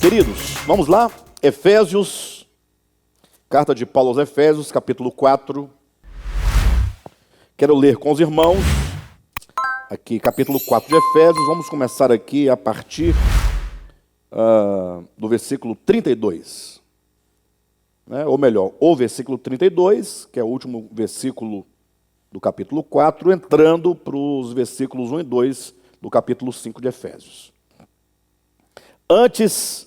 Queridos, vamos lá, Efésios, carta de Paulo aos Efésios, capítulo 4. Quero ler com os irmãos, aqui capítulo 4 de Efésios, vamos começar aqui a partir do versículo 32. Ou melhor, o versículo 32, que é o último versículo do capítulo 4, entrando para os versículos 1 e 2 do capítulo 5 de Efésios. Antes,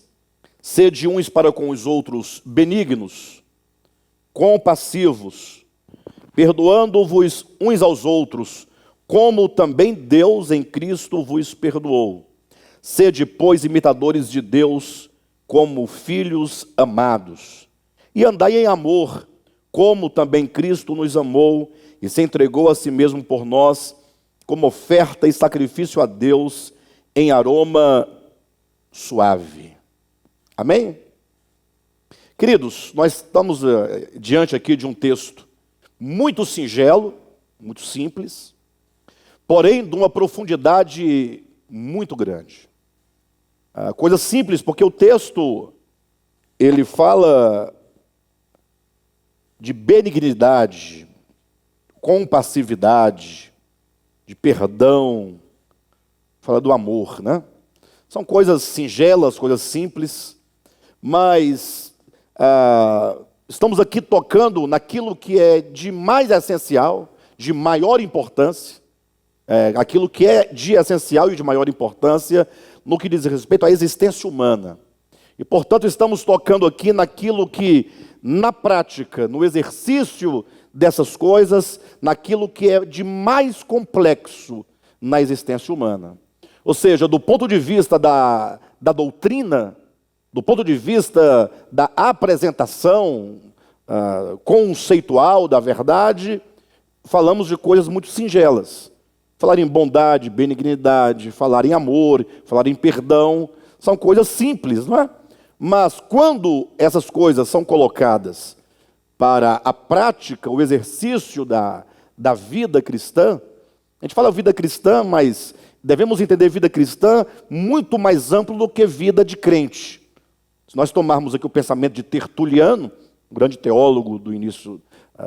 sede uns para com os outros benignos, compassivos, perdoando-vos uns aos outros, como também Deus em Cristo vos perdoou. Sede, pois, imitadores de Deus, como filhos amados. E andai em amor, como também Cristo nos amou e se entregou a si mesmo por nós, como oferta e sacrifício a Deus em aroma suave. Amém? Queridos, nós estamos diante aqui de um texto muito singelo, muito simples, porém de uma profundidade muito grande. Coisa simples, porque o texto, ele fala de benignidade, compassividade, de perdão, fala do amor, né? São coisas singelas, coisas simples, mas estamos aqui tocando naquilo que é de mais essencial, de maior importância, aquilo que é de essencial e de maior importância no que diz respeito à existência humana. E, portanto, estamos tocando aqui naquilo que, na prática, no exercício dessas coisas, naquilo que é de mais complexo na existência humana. Ou seja, do ponto de vista da doutrina, do ponto de vista da apresentação conceitual da verdade, falamos de coisas muito singelas. Falar em bondade, benignidade, falar em amor, falar em perdão, são coisas simples, não é? Mas quando essas coisas são colocadas para a prática, o exercício da vida cristã, a gente fala vida cristã, mas devemos entender vida cristã muito mais amplo do que vida de crente. Se nós tomarmos aqui o pensamento de Tertuliano, um grande teólogo do início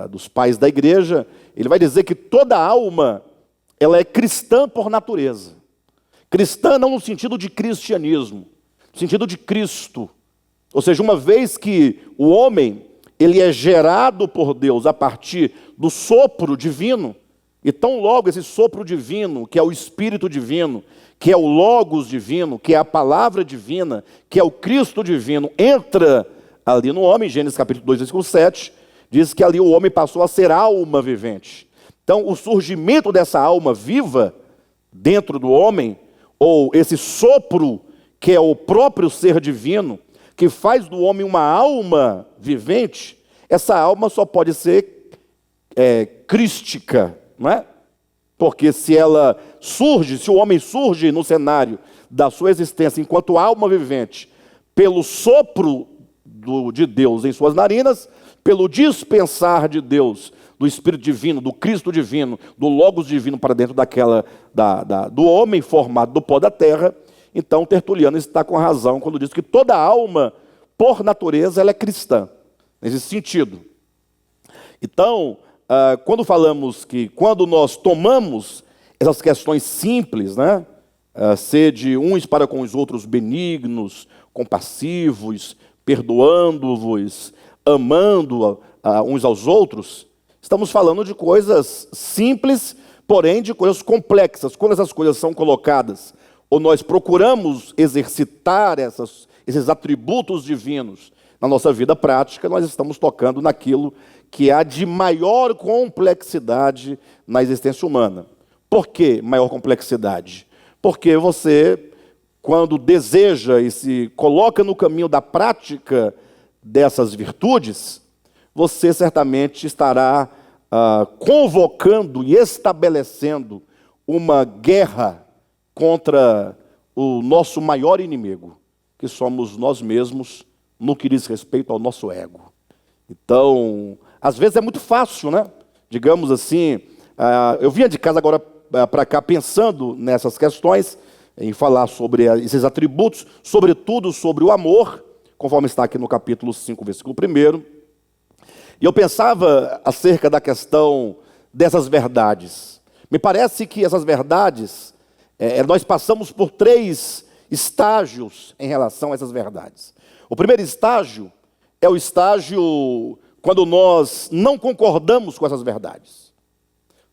dos pais da igreja, ele vai dizer que toda alma, ela é cristã por natureza. Cristã não no sentido de cristianismo, no sentido de Cristo. Ou seja, uma vez que o homem, ele é gerado por Deus a partir do sopro divino, e tão logo esse sopro divino, que é o Espírito divino, que é o Logos divino, que é a palavra divina, que é o Cristo divino, entra ali no homem, Gênesis capítulo 2, versículo 7, diz que ali o homem passou a ser alma vivente. Então, o surgimento dessa alma viva dentro do homem, ou esse sopro, que é o próprio ser divino, que faz do homem uma alma vivente, essa alma só pode ser crística, não é? Porque se ela surge, se o homem surge no cenário da sua existência enquanto alma vivente, pelo sopro de Deus em suas narinas, pelo dispensar de Deus, do Espírito divino, do Cristo divino, do Logos divino para dentro do homem formado do pó da terra, então Tertuliano está com razão quando diz que toda alma, por natureza, ela é cristã, nesse sentido. Então, quando falamos que quando nós tomamos essas questões simples, né? Sede uns para com os outros benignos, compassivos, perdoando-vos, amando uns aos outros, estamos falando de coisas simples, porém de coisas complexas. Quando essas coisas são colocadas, ou nós procuramos exercitar esses atributos divinos na nossa vida prática, nós estamos tocando naquilo que há de maior complexidade na existência humana. Por que maior complexidade? Porque você, quando deseja e se coloca no caminho da prática dessas virtudes, você certamente estará convocando e estabelecendo uma guerra contra o nosso maior inimigo, que somos nós mesmos, no que diz respeito ao nosso ego. Então, às vezes é muito fácil, né? Digamos assim, eu vinha de casa agora para cá pensando nessas questões, em falar sobre esses atributos, sobretudo sobre o amor, conforme está aqui no capítulo 5, versículo 1. E eu pensava acerca da questão dessas verdades. Me parece que essas verdades, nós passamos por 3 estágios em relação a essas verdades. O primeiro estágio é o estágio quando nós não concordamos com essas verdades.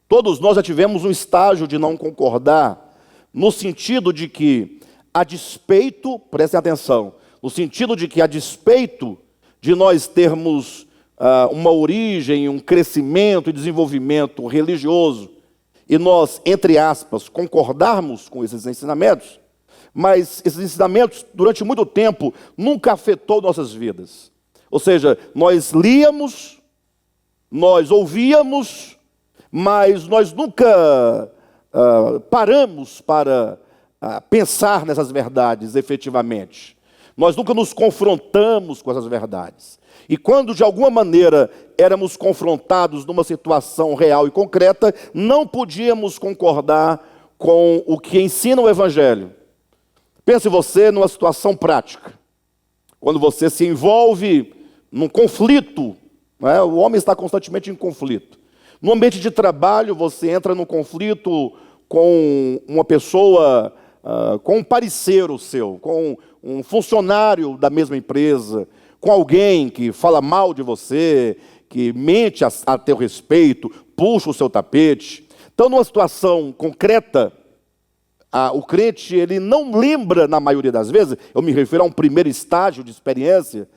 Todos nós já tivemos um estágio de não concordar, no sentido de que, a despeito, prestem atenção, no sentido de que, a despeito de nós termos uma origem, um crescimento e desenvolvimento religioso, e nós, entre aspas, concordarmos com esses ensinamentos, mas esses ensinamentos, durante muito tempo, nunca afetou nossas vidas. Ou seja, nós líamos, nós ouvíamos, mas nós nunca paramos para pensar nessas verdades efetivamente. Nós nunca nos confrontamos com essas verdades. E quando, de alguma maneira, éramos confrontados numa situação real e concreta, não podíamos concordar com o que ensina o Evangelho. Pense você numa situação prática. Quando você se envolve num conflito, né? O homem está constantemente em conflito. No ambiente de trabalho, você entra num conflito com uma pessoa, com um parceiro seu, com um funcionário da mesma empresa, com alguém que fala mal de você, que mente a teu respeito, puxa o seu tapete. Então, numa situação concreta, o crente, ele não lembra, na maioria das vezes, eu me refiro a um primeiro estágio de experiência,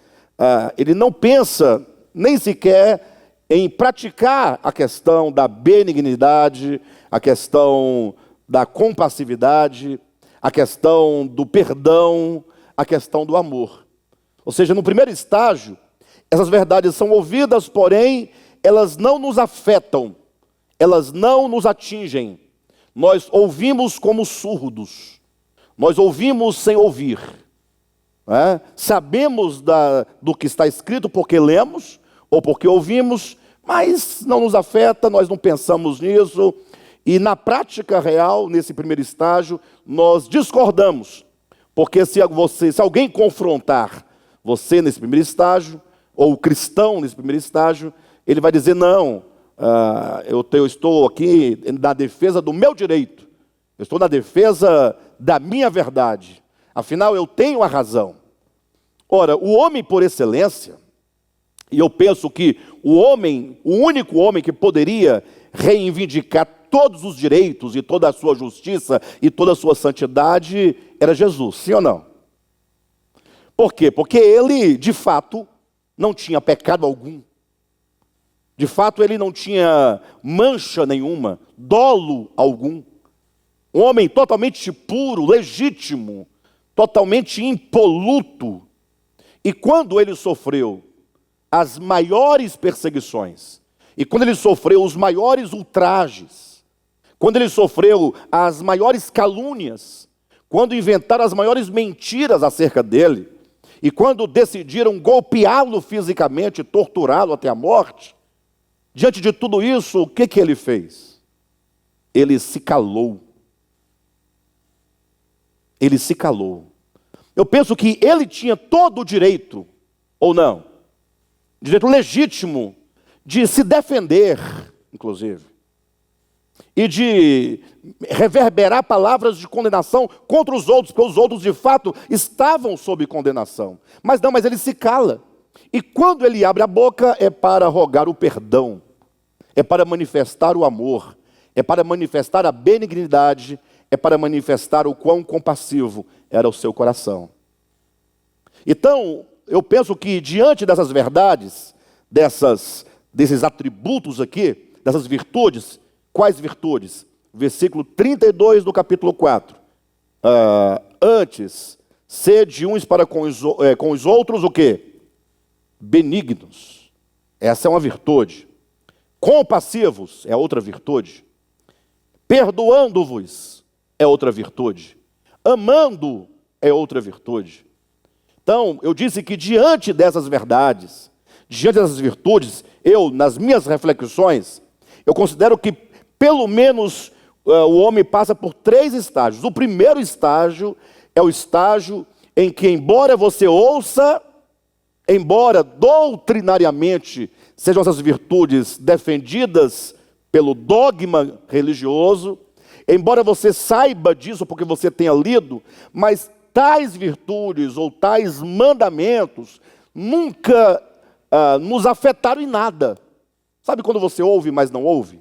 ele não pensa nem sequer em praticar a questão da benignidade, a questão da compassividade, a questão do perdão, a questão do amor. Ou seja, no primeiro estágio, essas verdades são ouvidas, porém, elas não nos afetam, elas não nos atingem. Nós ouvimos como surdos, nós ouvimos sem ouvir. Sabemos do que está escrito porque lemos ou porque ouvimos, mas não nos afeta, nós não pensamos nisso. E na prática real, nesse primeiro estágio, nós discordamos. Porque se alguém confrontar você nesse primeiro estágio, ou o cristão nesse primeiro estágio, ele vai dizer, não, eu estou aqui na defesa do meu direito, eu estou na defesa da minha verdade, afinal eu tenho a razão. Ora, o homem por excelência, e eu penso que o único homem que poderia reivindicar todos os direitos e toda a sua justiça e toda a sua santidade era Jesus, sim ou não? Por quê? Porque ele, de fato, não tinha pecado algum. De fato, ele não tinha mancha nenhuma, dolo algum. Um homem totalmente puro, legítimo, totalmente impoluto. E quando ele sofreu as maiores perseguições, e quando ele sofreu os maiores ultrajes, quando ele sofreu as maiores calúnias, quando inventaram as maiores mentiras acerca dele, e quando decidiram golpeá-lo fisicamente, torturá-lo até a morte, diante de tudo isso, o que ele fez? Ele se calou. Ele se calou. Eu penso que ele tinha todo o direito, ou não, direito legítimo, de se defender, inclusive, e de reverberar palavras de condenação contra os outros, porque os outros, de fato, estavam sob condenação. Mas ele se cala. E quando ele abre a boca, é para rogar o perdão, é para manifestar o amor, é para manifestar a benignidade, é para manifestar o quão compassivo era o seu coração. Então, eu penso que diante dessas verdades, desses atributos aqui, dessas virtudes, quais virtudes? Versículo 32 do capítulo 4. Antes, sede uns para com os outros o quê? Benignos. Essa é uma virtude. Compassivos é outra virtude. Perdoando-vos é outra virtude. Amando é outra virtude. Então, eu disse que diante dessas verdades, diante dessas virtudes, nas minhas reflexões, eu considero que pelo menos o homem passa por 3 estágios. O primeiro estágio é o estágio em que, embora você ouça, embora doutrinariamente sejam essas virtudes defendidas pelo dogma religioso, embora você saiba disso porque você tenha lido, mas tais virtudes ou tais mandamentos nunca nos afetaram em nada. Sabe quando você ouve, mas não ouve?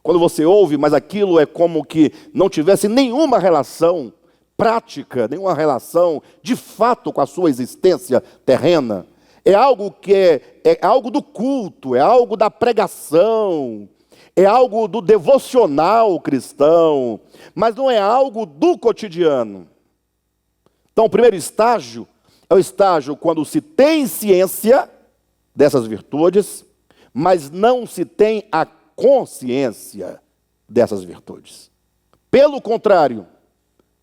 Quando você ouve, mas aquilo é como que não tivesse nenhuma relação prática, nenhuma relação de fato com a sua existência terrena. É algo que é algo do culto, é algo da pregação, é algo do devocional cristão, mas não é algo do cotidiano. Então, o primeiro estágio é o estágio quando se tem ciência dessas virtudes, mas não se tem a consciência dessas virtudes. Pelo contrário,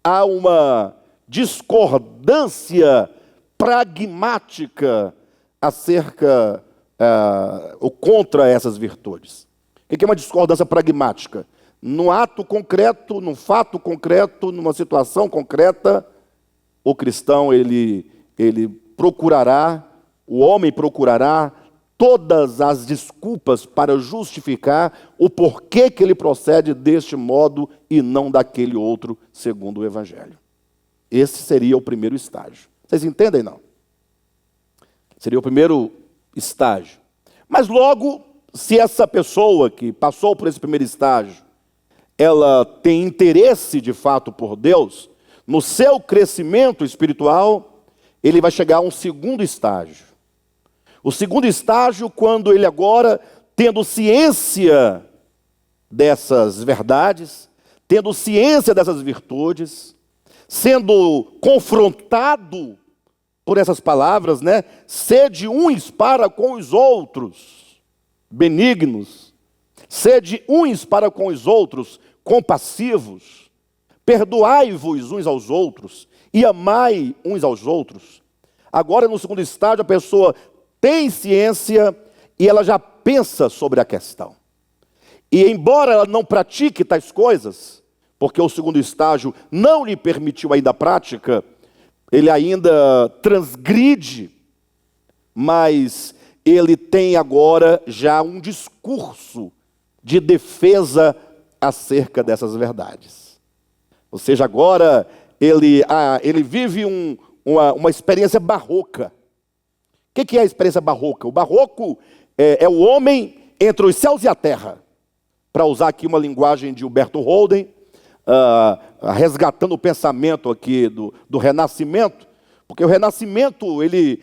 há uma discordância pragmática acerca ou contra essas virtudes. O que é uma discordância pragmática? No ato concreto, num fato concreto, numa situação concreta, o cristão ele procurará, o homem procurará todas as desculpas para justificar o porquê que ele procede deste modo e não daquele outro, segundo o Evangelho. Esse seria o primeiro estágio. Vocês entendem, não? Seria o primeiro estágio. Mas logo, se essa pessoa que passou por esse primeiro estágio, ela tem interesse de fato por Deus, no seu crescimento espiritual, ele vai chegar a um segundo estágio. O segundo estágio, quando ele agora, tendo ciência dessas verdades, tendo ciência dessas virtudes, sendo confrontado por essas palavras, né? Sede uns para com os outros, benignos. Sede uns para com os outros, compassivos. Perdoai-vos uns aos outros e amai uns aos outros. Agora, no segundo estágio, a pessoa tem ciência e ela já pensa sobre a questão. E embora ela não pratique tais coisas, porque o segundo estágio não lhe permitiu ainda a prática, ele ainda transgride, mas ele tem agora já um discurso de defesa acerca dessas verdades. Ou seja, agora ele vive uma experiência barroca. O que é a experiência barroca? O barroco é o homem entre os céus e a terra. Para usar aqui uma linguagem de Humberto Holden, resgatando o pensamento aqui do Renascimento, porque o Renascimento ele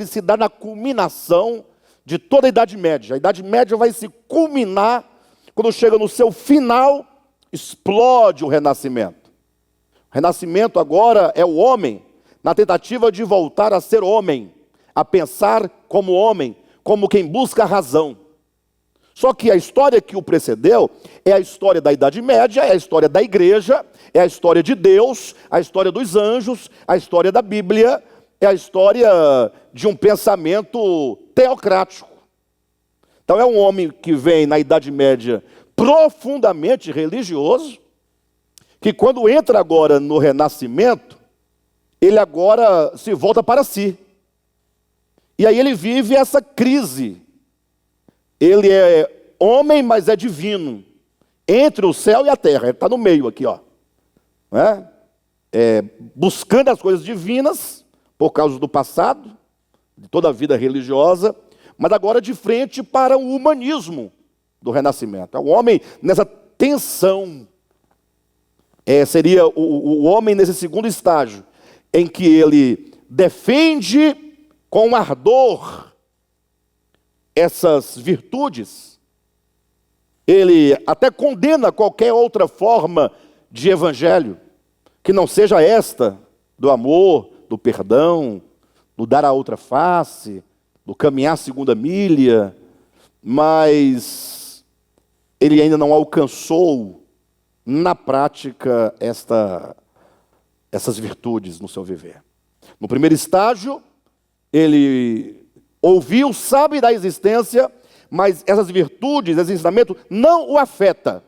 se dá na culminação de toda a Idade Média. A Idade Média vai se culminar quando chega no seu final, explode o Renascimento. O Renascimento agora é o homem na tentativa de voltar a ser homem, a pensar como homem, como quem busca a razão. Só que a história que o precedeu é a história da Idade Média, é a história da igreja, é a história de Deus, a história dos anjos, a história da Bíblia, é a história de um pensamento teocrático. Então é um homem que vem na Idade Média profundamente religioso, que quando entra agora no Renascimento, ele agora se volta para si. E aí ele vive essa crise. Ele é homem, mas é divino. Entre o céu e a terra. Ele está no meio aqui, ó. Buscando as coisas divinas, por causa do passado, de toda a vida religiosa, mas agora de frente para o humanismo do Renascimento. É o homem nessa tensão. Seria o homem nesse segundo estágio, em que ele defende com ardor essas virtudes, ele até condena qualquer outra forma de evangelho, que não seja esta, do amor, do perdão, do dar a outra face, do caminhar a segunda milha, mas ele ainda não alcançou na prática essas virtudes no seu viver. No primeiro estágio, ele ouviu, sabe da existência, mas essas virtudes, esse ensinamento não o afeta.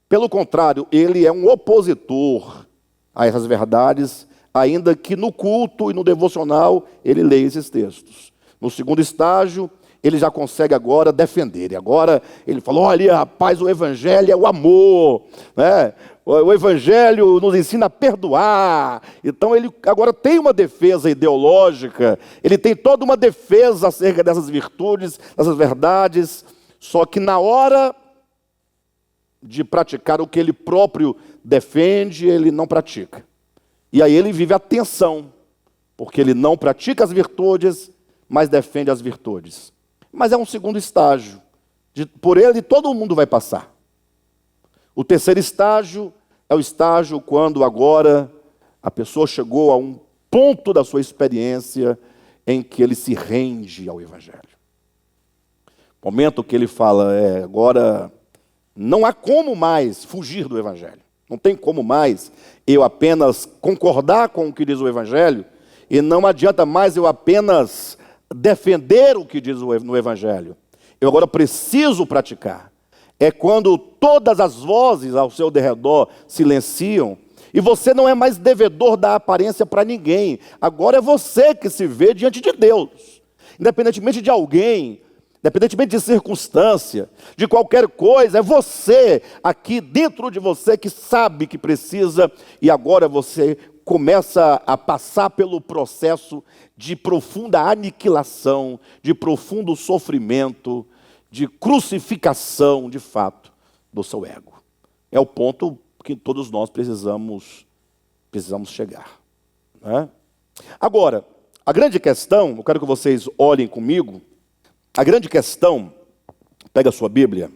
Pelo contrário, ele é um opositor a essas verdades, ainda que no culto e no devocional ele leia esses textos. No segundo estágio, ele já consegue agora defender. E agora ele falou, olha, rapaz, o evangelho é o amor, né? O evangelho nos ensina a perdoar. Então ele agora tem uma defesa ideológica, ele tem toda uma defesa acerca dessas virtudes, dessas verdades, só que na hora de praticar o que ele próprio defende, ele não pratica. E aí ele vive a tensão, porque ele não pratica as virtudes, mas defende as virtudes. Mas é um segundo estágio. Por ele todo mundo vai passar. O terceiro estágio é o estágio quando agora a pessoa chegou a um ponto da sua experiência em que ele se rende ao evangelho. O momento que ele fala, agora não há como mais fugir do evangelho. Não tem como mais eu apenas concordar com o que diz o evangelho, e não adianta mais eu apenas defender o que diz no evangelho. Eu agora preciso praticar. É quando todas as vozes ao seu derredor silenciam, e você não é mais devedor da aparência para ninguém. Agora é você que se vê diante de Deus. Independentemente de alguém, independentemente de circunstância, de qualquer coisa, é você aqui dentro de você que sabe que precisa, e agora você começa a passar pelo processo de profunda aniquilação, de profundo sofrimento, de crucificação, de fato, do seu ego. É o ponto que todos nós precisamos chegar, né? Agora, a grande questão, eu quero que vocês olhem comigo, a grande questão, pega a sua Bíblia,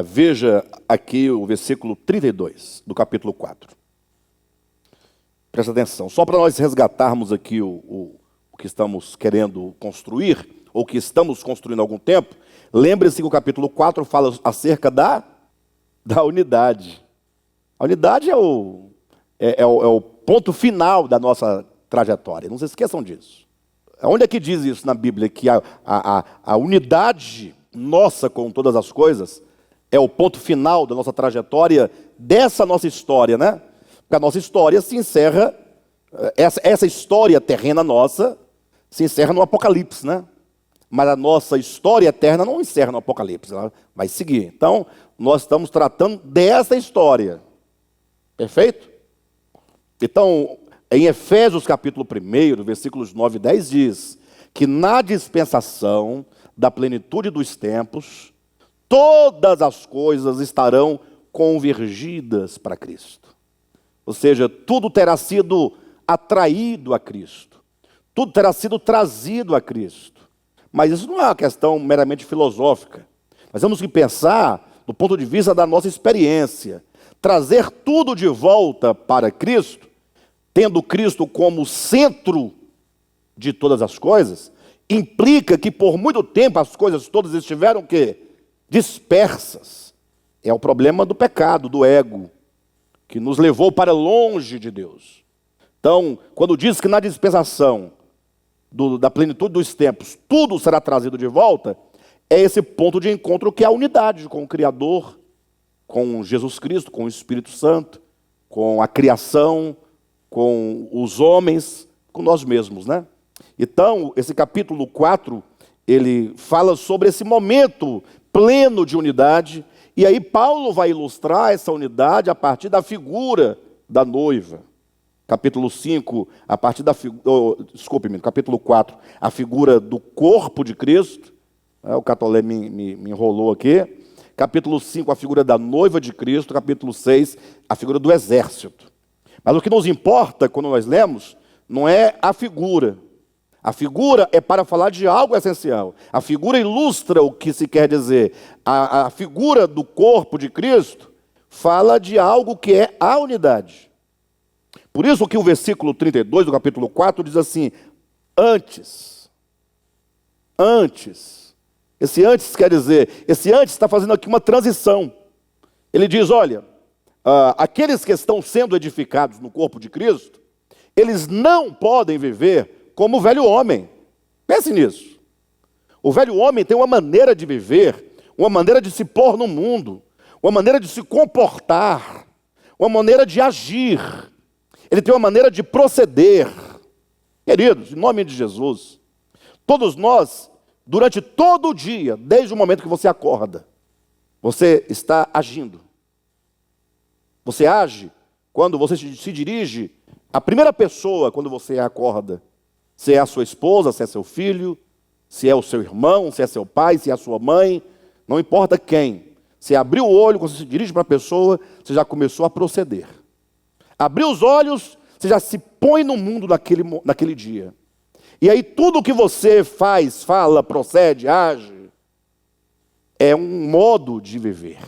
veja aqui o versículo 32 do capítulo 4. Presta atenção, só para nós resgatarmos aqui o que estamos querendo construir, ou que estamos construindo há algum tempo. Lembre-se que o capítulo 4 fala acerca da unidade. A unidade é o ponto final da nossa trajetória, não se esqueçam disso. Onde é que diz isso na Bíblia? Que a unidade nossa com todas as coisas é o ponto final da nossa trajetória, dessa nossa história, né? Porque a nossa história se encerra, essa história terrena nossa, se encerra no Apocalipse, né? Mas a nossa história eterna não encerra no Apocalipse, ela vai seguir. Então, nós estamos tratando dessa história. Perfeito? Então, em Efésios capítulo 1, versículos 9 e 10, diz que na dispensação da plenitude dos tempos, todas as coisas estarão convergidas para Cristo. Ou seja, tudo terá sido atraído a Cristo. Tudo terá sido trazido a Cristo. Mas isso não é uma questão meramente filosófica. Nós temos que pensar do ponto de vista da nossa experiência. Trazer tudo de volta para Cristo, tendo Cristo como centro de todas as coisas, implica que por muito tempo as coisas todas estiveram o quê? Dispersas. É o problema do pecado, do ego, que nos levou para longe de Deus. Então, quando diz que na dispensação da plenitude dos tempos, tudo será trazido de volta, é esse ponto de encontro que é a unidade com o Criador, com Jesus Cristo, com o Espírito Santo, com a criação, com os homens, com nós mesmos, né? Então, esse capítulo 4, ele fala sobre esse momento pleno de unidade, e aí Paulo vai ilustrar essa unidade a partir da figura da noiva. Capítulo 5, a partir da capítulo 4, a figura do corpo de Cristo. O Catolé me enrolou aqui. Capítulo 5, a figura da noiva de Cristo. Capítulo 6, a figura do exército. Mas o que nos importa quando nós lemos não é a figura. A figura é para falar de algo essencial. A figura ilustra o que se quer dizer. A figura do corpo de Cristo fala de algo que é a unidade. Por isso que o versículo 32 do capítulo 4 diz assim: antes. Esse antes quer dizer, esse antes está fazendo aqui uma transição. Ele diz, olha, aqueles que estão sendo edificados no corpo de Cristo, eles não podem viver como o velho homem. Pense nisso. O velho homem tem uma maneira de viver, uma maneira de se pôr no mundo, uma maneira de se comportar, uma maneira de agir. Ele tem uma maneira de proceder. Queridos, em nome de Jesus, todos nós, durante todo o dia, desde o momento que você acorda, você está agindo. Você age quando você se dirige à primeira pessoa quando você acorda. Se é a sua esposa, se é seu filho, se é o seu irmão, se é seu pai, se é a sua mãe, não importa quem. Você abriu o olho, quando você se dirige para a pessoa, você já começou a proceder. Abriu os olhos, você já se põe no mundo naquele dia. E aí tudo que você faz, fala, procede, age, é um modo de viver.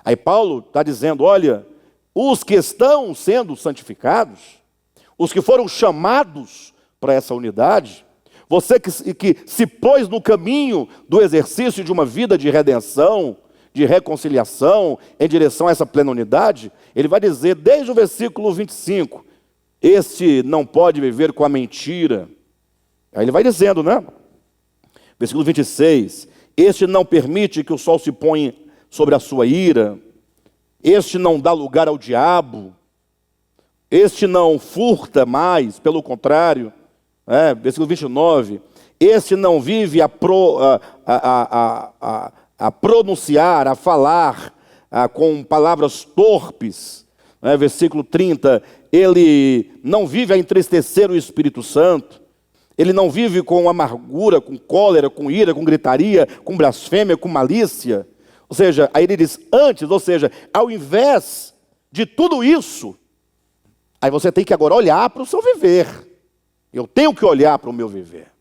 Aí Paulo está dizendo, olha, os que estão sendo santificados, os que foram chamados para essa unidade, você que se pôs no caminho do exercício de uma vida de redenção, de reconciliação, em direção a essa plena unidade, ele vai dizer desde o versículo 25, este não pode viver com a mentira. Aí ele vai dizendo, né? Versículo 26, este não permite que o sol se ponha sobre a sua ira, este não dá lugar ao diabo, este não furta mais, pelo contrário, versículo 29, este não vive a pronunciar, a falar com palavras torpes, versículo 30, ele não vive a entristecer o Espírito Santo, ele não vive com amargura, com cólera, com ira, com gritaria, com blasfêmia, com malícia. Ou seja, aí ele diz antes, ou seja, ao invés de tudo isso, aí você tem que agora olhar para o seu viver. Eu tenho que olhar para o meu viver.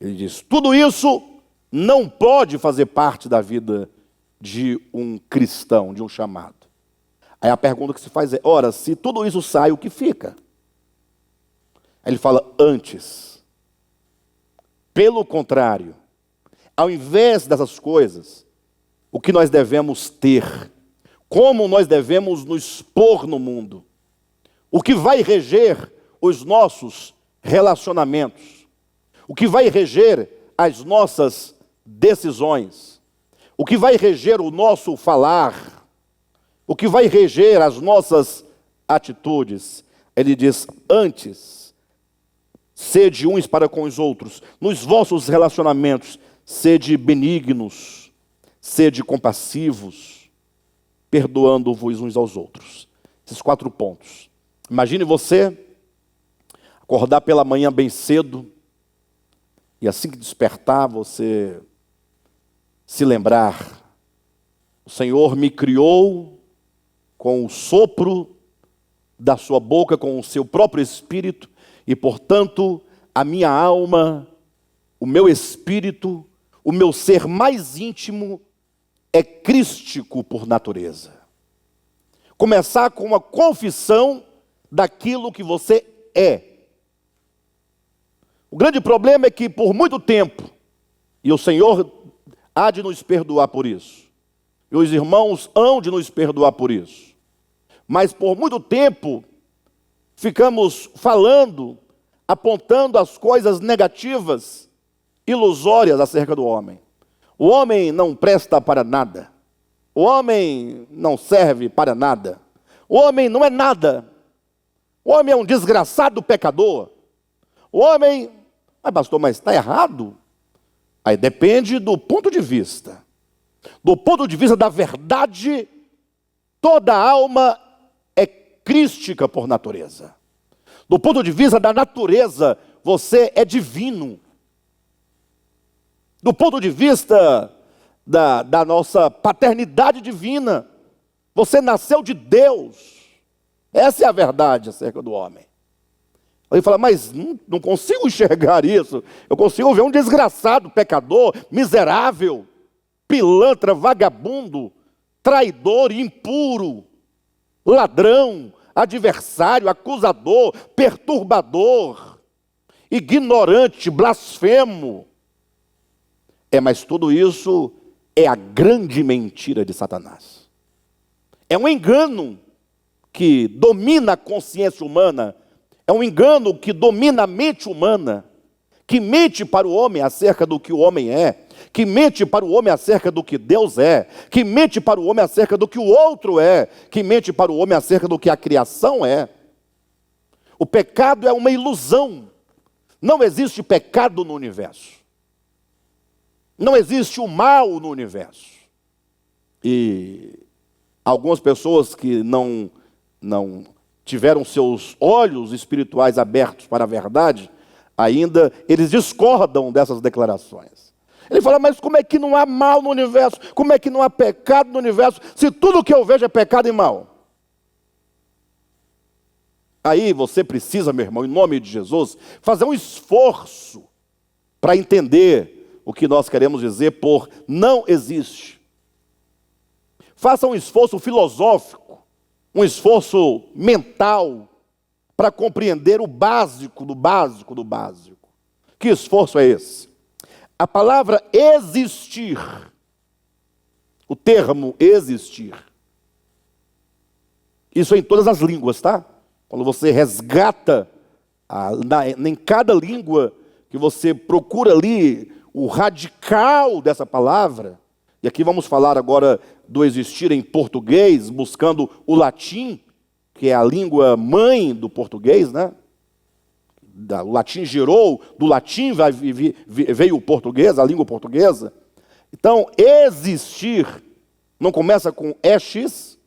Ele diz, tudo isso não pode fazer parte da vida de um cristão, de um chamado. Aí a pergunta que se faz é, ora, se tudo isso sai, o que fica? Aí ele fala, antes. Pelo contrário, ao invés dessas coisas, o que nós devemos ter, como nós devemos nos pôr no mundo, o que vai reger os nossos relacionamentos, o que vai reger as nossas decisões, o que vai reger o nosso falar, o que vai reger as nossas atitudes. Ele diz, antes, sede uns para com os outros, nos vossos relacionamentos, sede benignos, sede compassivos, perdoando-vos uns aos outros. Esses 4 pontos. Imagine você acordar pela manhã bem cedo, e assim que despertar, você se lembrar, o Senhor me criou com o sopro da sua boca, com o seu próprio espírito, e portanto, a minha alma, o meu espírito, o meu ser mais íntimo é crístico por natureza. Começar com uma confissão daquilo que você é. O grande problema é que por muito tempo, e o Senhor há de nos perdoar por isso, e os irmãos hão de nos perdoar por isso, mas por muito tempo ficamos falando, apontando as coisas negativas, ilusórias acerca do homem. O homem não presta para nada. O homem não serve para nada. O homem não é nada. O homem é um desgraçado pecador. O homem, pastor, mas está errado? Aí depende do ponto de vista. Do ponto de vista da verdade, toda alma é crística por natureza. Do ponto de vista da natureza, você é divino. Do ponto de vista da nossa paternidade divina, você nasceu de Deus. Essa é a verdade acerca do homem. Ele fala, mas não consigo enxergar isso. Eu consigo ver um desgraçado, pecador, miserável, pilantra, vagabundo, traidor, impuro, ladrão, adversário, acusador, perturbador, ignorante, blasfemo. Mas tudo isso é a grande mentira de Satanás. É um engano que domina a consciência humana, é um engano que domina a mente humana, que mente para o homem acerca do que o homem é, que mente para o homem acerca do que Deus é, que mente para o homem acerca do que o outro é, que mente para o homem acerca do que a criação é. O pecado é uma ilusão. Não existe pecado no universo. Não existe o mal no universo. E algumas pessoas que não tiveram seus olhos espirituais abertos para a verdade, ainda eles discordam dessas declarações. Ele fala, mas como é que não há mal no universo? Como é que não há pecado no universo? Se tudo que eu vejo é pecado e mal. Aí você precisa, meu irmão, em nome de Jesus, fazer um esforço para entender o que nós queremos dizer por não existe. Faça um esforço filosófico, um esforço mental, para compreender o básico do básico do básico. Que esforço é esse? A palavra existir, o termo existir, isso é em todas as línguas, tá? Quando você resgata, em cada língua que você procura ali o radical dessa palavra, e aqui vamos falar agora do existir em português, buscando o latim, que é a língua mãe do português, né? O latim gerou, do latim veio o português, a língua portuguesa. Então, existir não começa com EX?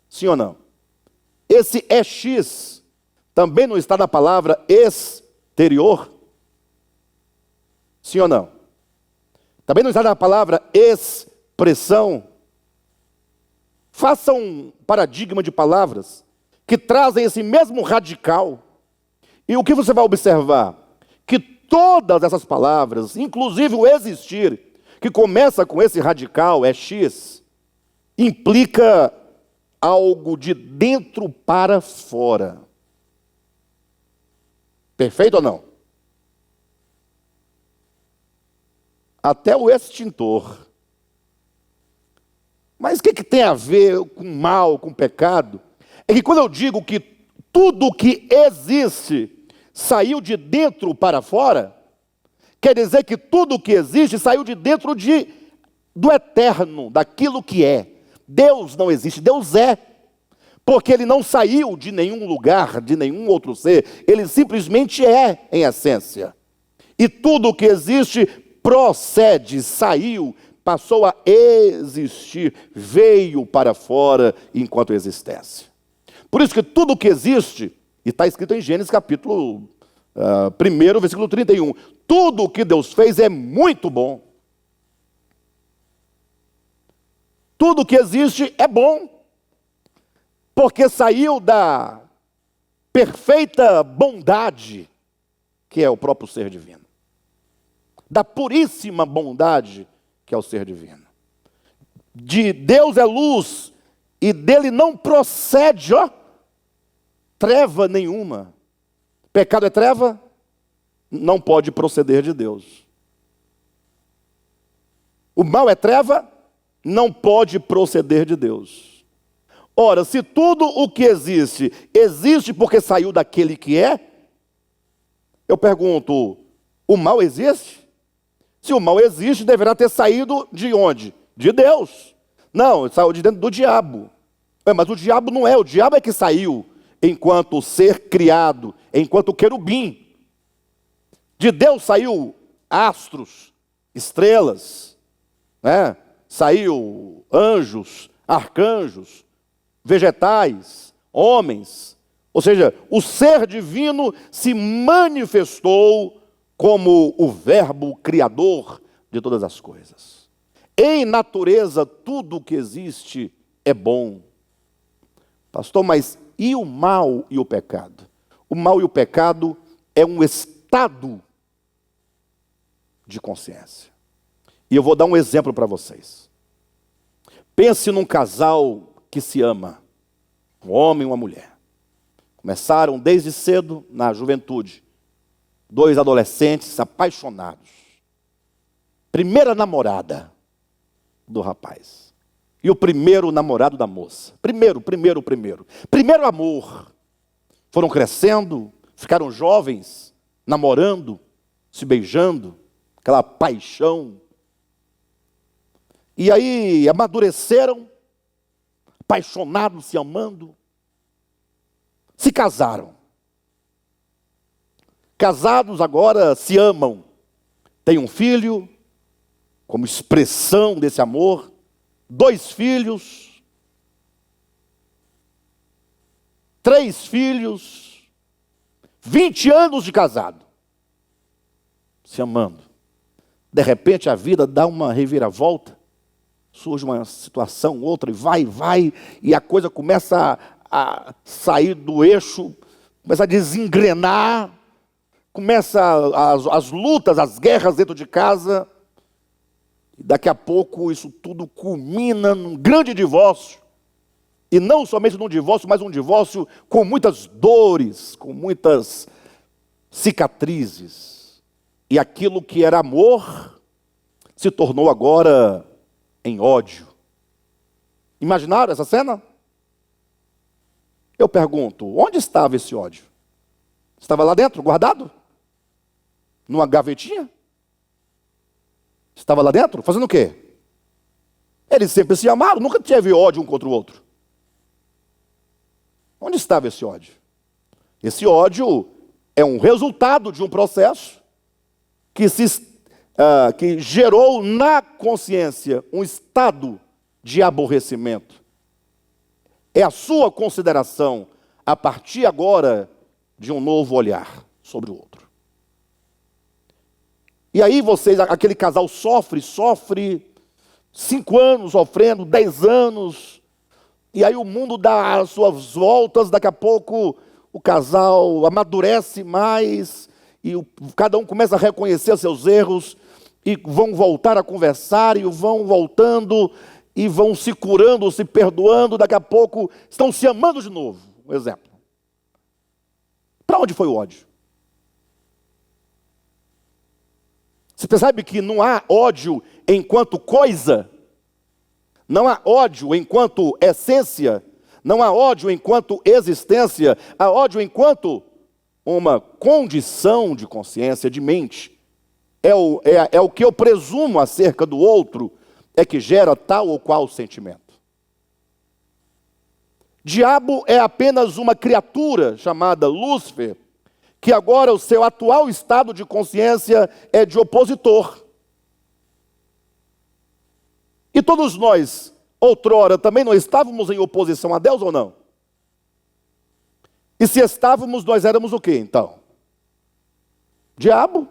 Sim ou não? Esse EX também não está na palavra exterior? Sim ou não? Também não está na palavra expressão? Faça um paradigma de palavras que trazem esse mesmo radical. E o que você vai observar? Que todas essas palavras, inclusive o existir, que começa com esse radical, X, implica algo de dentro para fora. Perfeito ou não? Até o extintor. Mas o que tem a ver com mal, com pecado? É que quando eu digo que tudo que existe saiu de dentro para fora, quer dizer que tudo que existe saiu de dentro do eterno, daquilo que é. Deus não existe, Deus é. Porque Ele não saiu de nenhum lugar, de nenhum outro ser. Ele simplesmente é, em essência. E tudo que existe procede, saiu, passou a existir, veio para fora enquanto existência. Por isso que tudo que existe, e está escrito em Gênesis capítulo 1, versículo 31, tudo o que Deus fez é muito bom. Tudo que existe é bom, porque saiu da perfeita bondade, que é o próprio ser divino. Da puríssima bondade, que é o ser divino. De Deus é luz, e dele não procede, treva nenhuma. Pecado é treva? Não pode proceder de Deus. O mal é treva? Não pode proceder de Deus. Ora, se tudo o que existe, existe porque saiu daquele que é, eu pergunto, o mal existe? Se o mal existe, deverá ter saído de onde? De Deus. Não, saiu de dentro do diabo. Mas o diabo não é, o diabo é que saiu enquanto ser criado, enquanto querubim. De Deus saiu astros, estrelas, né? Saiu anjos, arcanjos, vegetais, homens. Ou seja, o ser divino se manifestou como o verbo criador de todas as coisas. Em natureza, tudo o que existe é bom. Pastor, mas e o mal e o pecado? O mal e o pecado é um estado de consciência. E eu vou dar um exemplo para vocês. Pense num casal que se ama, um homem e uma mulher. Começaram desde cedo, na juventude, 2 adolescentes apaixonados. Primeira namorada do rapaz. E o primeiro namorado da moça. Primeiro amor. Foram crescendo, ficaram jovens, namorando, se beijando, aquela paixão. E aí amadureceram, apaixonados, se amando, se casaram. Casados agora se amam, têm um filho, como expressão desse amor, 2 filhos, 3 filhos, 20 anos de casado, se amando. De repente a vida dá uma reviravolta, surge uma situação, outra, e vai, e a coisa começa a sair do eixo, começa a desengrenar, começa as lutas, as guerras dentro de casa, e daqui a pouco isso tudo culmina num grande divórcio, e não somente num divórcio, mas um divórcio com muitas dores, com muitas cicatrizes, e aquilo que era amor se tornou agora em ódio. Imaginaram essa cena? Eu pergunto, onde estava esse ódio? Estava lá dentro, guardado? Numa gavetinha? Estava lá dentro, fazendo o quê? Eles sempre se amaram, nunca teve ódio um contra o outro. Onde estava esse ódio? Esse ódio é um resultado de um processo que gerou na consciência um estado de aborrecimento. É a sua consideração, a partir agora, de um novo olhar sobre o outro. E aí aquele casal sofre 5 anos sofrendo, 10 anos, e aí o mundo dá as suas voltas, daqui a pouco o casal amadurece mais, e cada um começa a reconhecer seus erros, e vão voltar a conversar, e vão voltando, e vão se curando, se perdoando, daqui a pouco estão se amando de novo. Um exemplo. Para onde foi o ódio? Você percebe que não há ódio enquanto coisa, não há ódio enquanto essência, não há ódio enquanto existência, há ódio enquanto uma condição de consciência, de mente. É o que eu presumo acerca do outro, é que gera tal ou qual sentimento. Diabo é apenas uma criatura chamada Lúcifer, que agora o seu atual estado de consciência é de opositor. E todos nós, outrora, também não estávamos em oposição a Deus ou não? E se estávamos, nós éramos o quê, então? Diabo.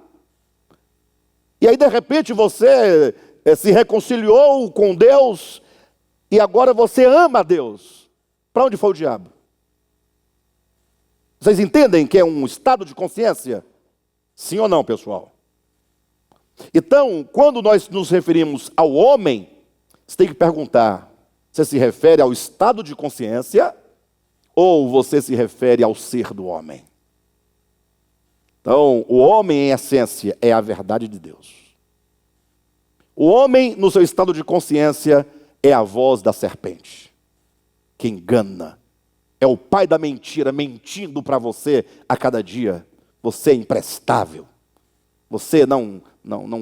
E aí, de repente, você se reconciliou com Deus, e agora você ama a Deus. Para onde foi o diabo? Vocês entendem que é um estado de consciência? Sim ou não, pessoal? Então, quando nós nos referimos ao homem, você tem que perguntar, você se refere ao estado de consciência ou você se refere ao ser do homem? Então, o homem em essência é a verdade de Deus. O homem no seu estado de consciência é a voz da serpente, que engana. É o pai da mentira mentindo para você a cada dia. Você é imprestável. Você não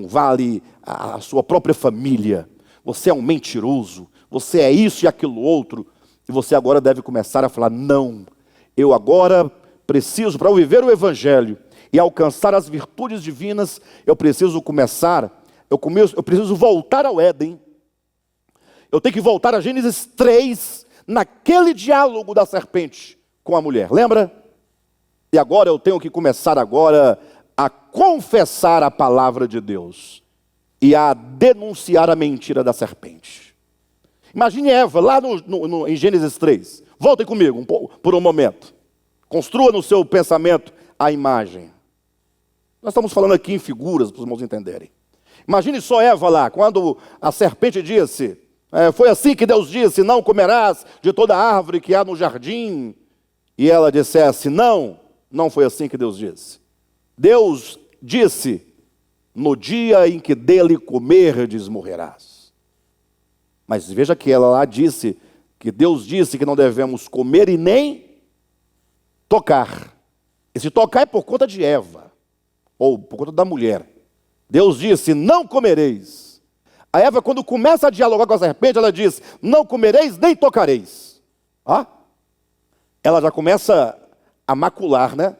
vale a sua própria família. Você é um mentiroso. Você é isso e aquilo outro. E você agora deve começar a falar, não. Eu agora preciso, para eu viver o evangelho e alcançar as virtudes divinas, eu preciso voltar ao Éden. Eu tenho que voltar a Gênesis 3, naquele diálogo da serpente com a mulher, lembra? E agora eu tenho que começar agora a confessar a palavra de Deus e a denunciar a mentira da serpente. Imagine Eva, lá em Gênesis 3. Voltem comigo por um momento. Construa no seu pensamento a imagem. Nós estamos falando aqui em figuras, para os irmãos entenderem. Imagine só Eva lá, quando a serpente disse... foi assim que Deus disse, não comerás de toda árvore que há no jardim. E ela dissesse, não foi assim que Deus disse. Deus disse, no dia em que dele comerdes, morrerás. Mas veja que ela lá disse, que Deus disse que não devemos comer e nem tocar. Esse tocar é por conta de Eva, ou por conta da mulher. Deus disse, não comereis. A Eva, quando começa a dialogar com a serpente, ela diz, não comereis nem tocareis. Ela já começa a macular, né?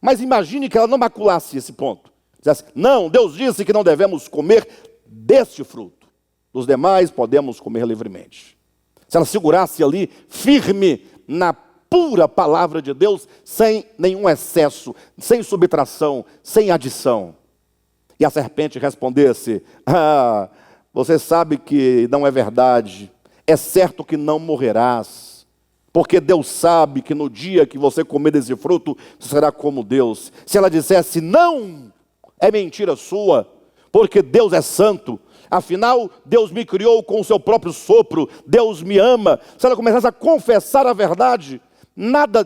Mas imagine que ela não maculasse esse ponto. Dizesse, não, Deus disse que não devemos comer deste fruto. Dos demais podemos comer livremente. Se ela segurasse ali, firme na pura palavra de Deus, sem nenhum excesso, sem subtração, sem adição. E a serpente respondesse, você sabe que não é verdade, é certo que não morrerás, porque Deus sabe que no dia que você comer desse fruto, você será como Deus. Se ela dissesse, não, é mentira sua, porque Deus é santo, afinal, Deus me criou com o seu próprio sopro, Deus me ama. Se ela começasse a confessar a verdade, nada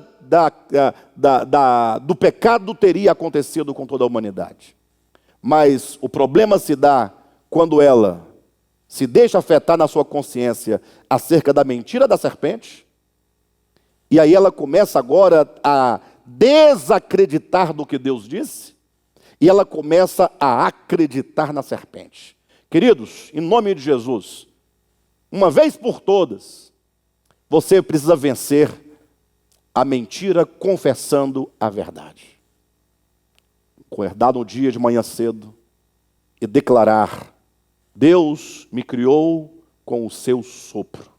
do pecado teria acontecido com toda a humanidade. Mas o problema se dá quando ela se deixa afetar na sua consciência acerca da mentira da serpente, e aí ela começa agora a desacreditar do que Deus disse, e ela começa a acreditar na serpente. Queridos, em nome de Jesus, uma vez por todas, você precisa vencer a mentira confessando a verdade. Acordar no dia de manhã cedo e declarar, Deus me criou com o seu sopro.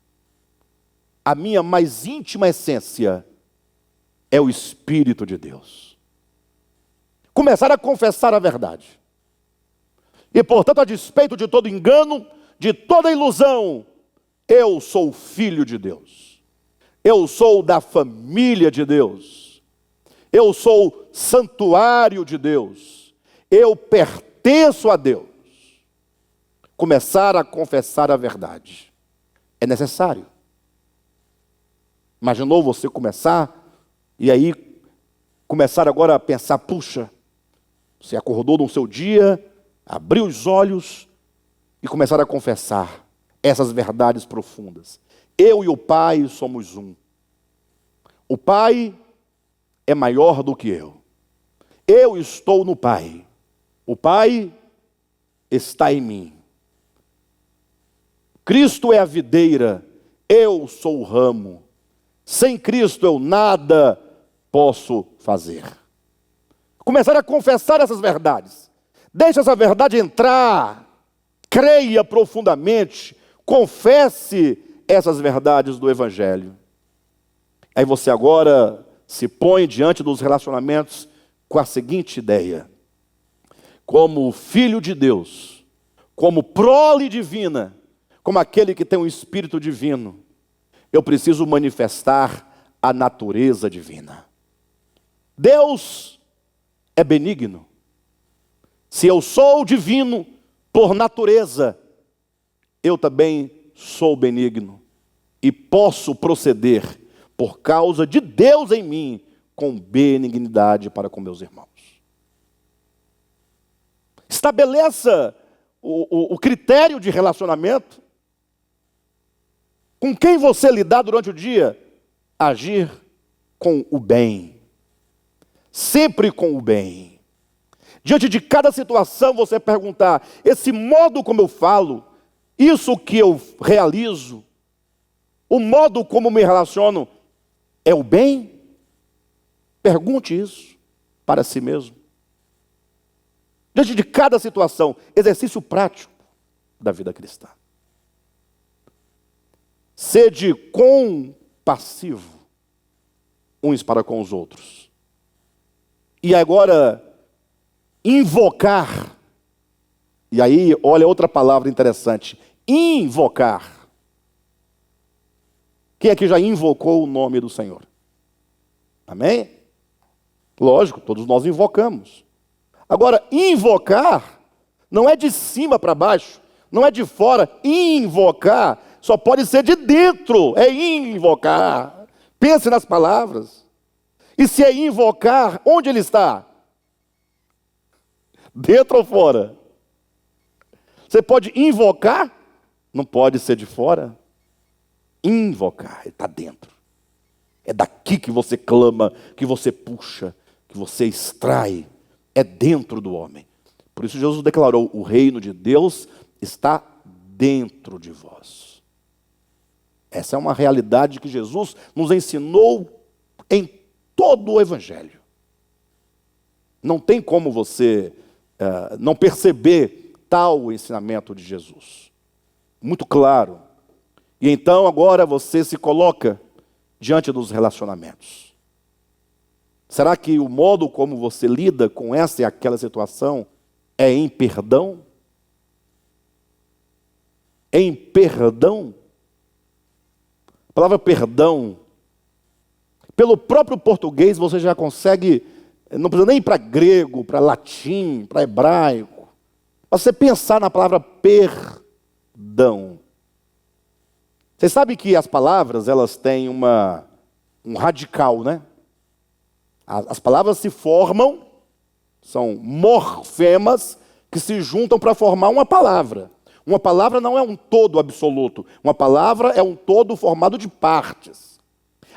A minha mais íntima essência é o Espírito de Deus. Começar a confessar a verdade. E, portanto, a despeito de todo engano, de toda ilusão, eu sou filho de Deus. Eu sou da família de Deus. Eu sou santuário de Deus. Eu pertenço a Deus. Começar a confessar a verdade é necessário. Imaginou você começar e aí começar agora a pensar, puxa, você acordou no seu dia, abriu os olhos e começar a confessar essas verdades profundas. Eu e o Pai somos um. O Pai é maior do que eu. Eu estou no Pai. O Pai está em mim. Cristo é a videira, eu sou o ramo. Sem Cristo eu nada posso fazer. Começar a confessar essas verdades. Deixe essa verdade entrar. Creia profundamente. Confesse essas verdades do Evangelho. Aí você agora se põe diante dos relacionamentos com a seguinte ideia. Como filho de Deus, como prole divina, como aquele que tem um espírito divino, eu preciso manifestar a natureza divina. Deus é benigno. Se eu sou divino por natureza, eu também sou benigno e posso proceder por causa de Deus em mim com benignidade para com meus irmãos. Estabeleça o critério de relacionamento. Com quem você lidar durante o dia? Agir com o bem. Sempre com o bem. Diante de cada situação você perguntar, esse modo como eu falo, isso que eu realizo, o modo como me relaciono, é o bem? Pergunte isso para si mesmo. Diante de cada situação, exercício prático da vida cristã. Sede compassivo uns para com os outros. E agora, invocar. E aí, olha outra palavra interessante. Invocar. Quem aqui já invocou o nome do Senhor? Amém? Lógico, todos nós invocamos. Agora, invocar não é de cima para baixo, não é de fora. Invocar só pode ser de dentro, é invocar. Pense nas palavras. E se é invocar, onde ele está? Dentro ou fora? Você pode invocar, não pode ser de fora. Invocar, ele está dentro. É daqui que você clama, que você puxa, que você extrai. É dentro do homem. Por isso Jesus declarou: o reino de Deus está dentro de vós. Essa é uma realidade que Jesus nos ensinou em todo o Evangelho. Não tem como você não perceber tal ensinamento de Jesus. Muito claro. E então agora você se coloca diante dos relacionamentos. Será que o modo como você lida com essa e aquela situação é em perdão? Em perdão? A palavra perdão, pelo próprio português você já consegue, não precisa nem ir para grego, para latim, para hebraico. Você pensar na palavra perdão. Você sabe que as palavras, elas têm um radical, né? As palavras se formam, são morfemas que se juntam para formar uma palavra. Uma palavra não é um todo absoluto. Uma palavra é um todo formado de partes.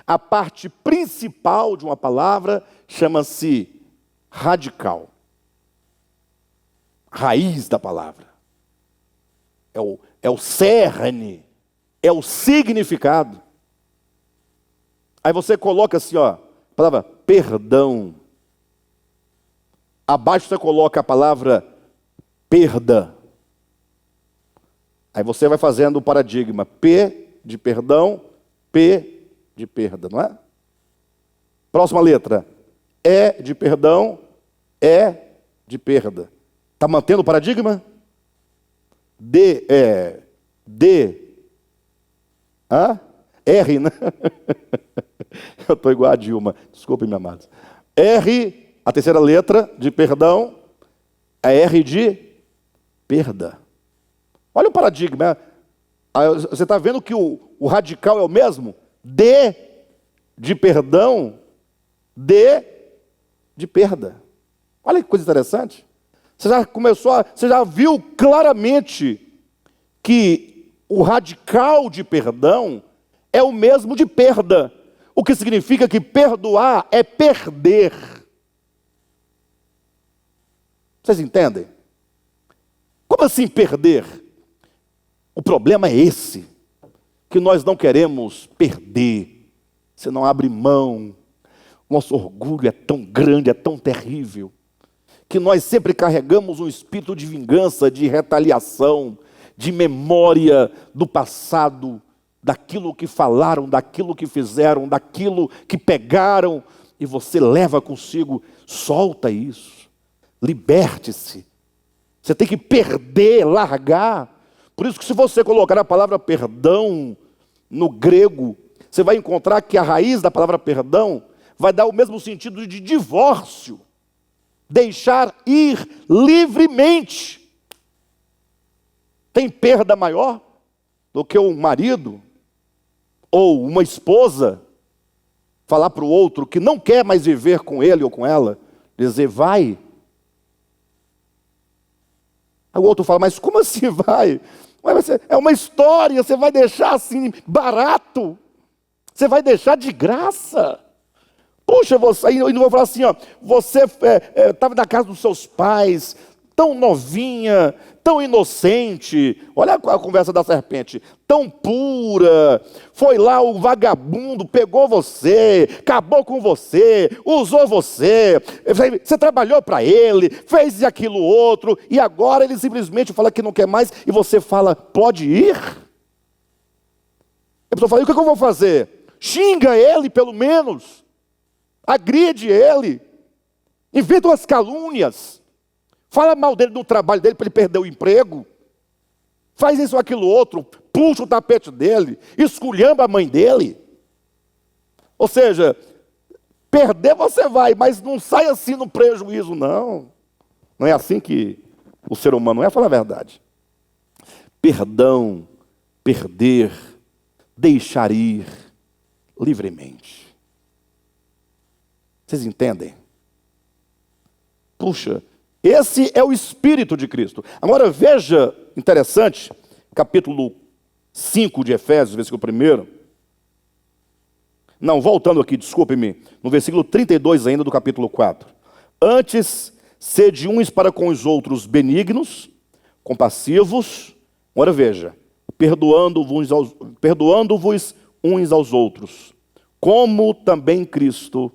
A parte principal de uma palavra chama-se radical. Raiz da palavra. É o cerne. É o significado. Aí você coloca assim, ó, a palavra perdão. Abaixo você coloca a palavra perda. Aí você vai fazendo o paradigma. P de perdão, P de perda, não é? Próxima letra. E de perdão, E de perda. Está mantendo o paradigma? D. R, né? Eu estou igual a Dilma. Desculpem, meus amados. R, a terceira letra de perdão, é R de perda. Olha o paradigma. Você está vendo que o radical é o mesmo? D de perdão, D de perda. Olha que coisa interessante. Você já viu claramente que o radical de perdão é o mesmo de perda. O que significa que perdoar é perder. Vocês entendem? Como assim perder? O problema é esse, que nós não queremos perder. Você não abre mão. Nosso orgulho é tão grande, é tão terrível, que nós sempre carregamos um espírito de vingança, de retaliação, de memória do passado, daquilo que falaram, daquilo que fizeram, daquilo que pegaram, e você leva consigo. Solta isso, liberte-se. Você tem que perder, largar. Por isso que se você colocar a palavra perdão no grego, você vai encontrar que a raiz da palavra perdão vai dar o mesmo sentido de divórcio. Deixar ir livremente. Tem perda maior do que um marido ou uma esposa falar para o outro que não quer mais viver com ele ou com ela, dizer vai. Aí o outro fala, mas como assim vai? É uma história, você vai deixar assim barato? Você vai deixar de graça? Puxa, você, e não vou falar assim, ó, você estava na casa dos seus pais, tão novinha, tão inocente, olha a conversa da serpente, tão pura, foi lá o vagabundo, pegou você, acabou com você, usou você trabalhou para ele, fez aquilo outro, e agora ele simplesmente fala que não quer mais, e você fala, pode ir? A pessoa fala, e o que eu vou fazer? Xinga ele pelo menos, agride ele, inventa umas calúnias, fala mal dele no trabalho dele para ele perder o emprego, faz isso ou aquilo outro, puxa o tapete dele, esculhamba a mãe dele. Ou seja, perder você vai, mas não sai assim no prejuízo, não. Não é assim que o ser humano é, fala a verdade. Perdão, perder, deixar ir livremente. Vocês entendem? Puxa, esse é o Espírito de Cristo. Agora veja, interessante, capítulo 5 de Efésios, versículo 1. Não, voltando aqui, desculpe-me, no versículo 32 ainda do capítulo 4. Antes, Sede uns para com os outros benignos, compassivos. Agora veja, perdoando-vos uns aos outros, como também Cristo,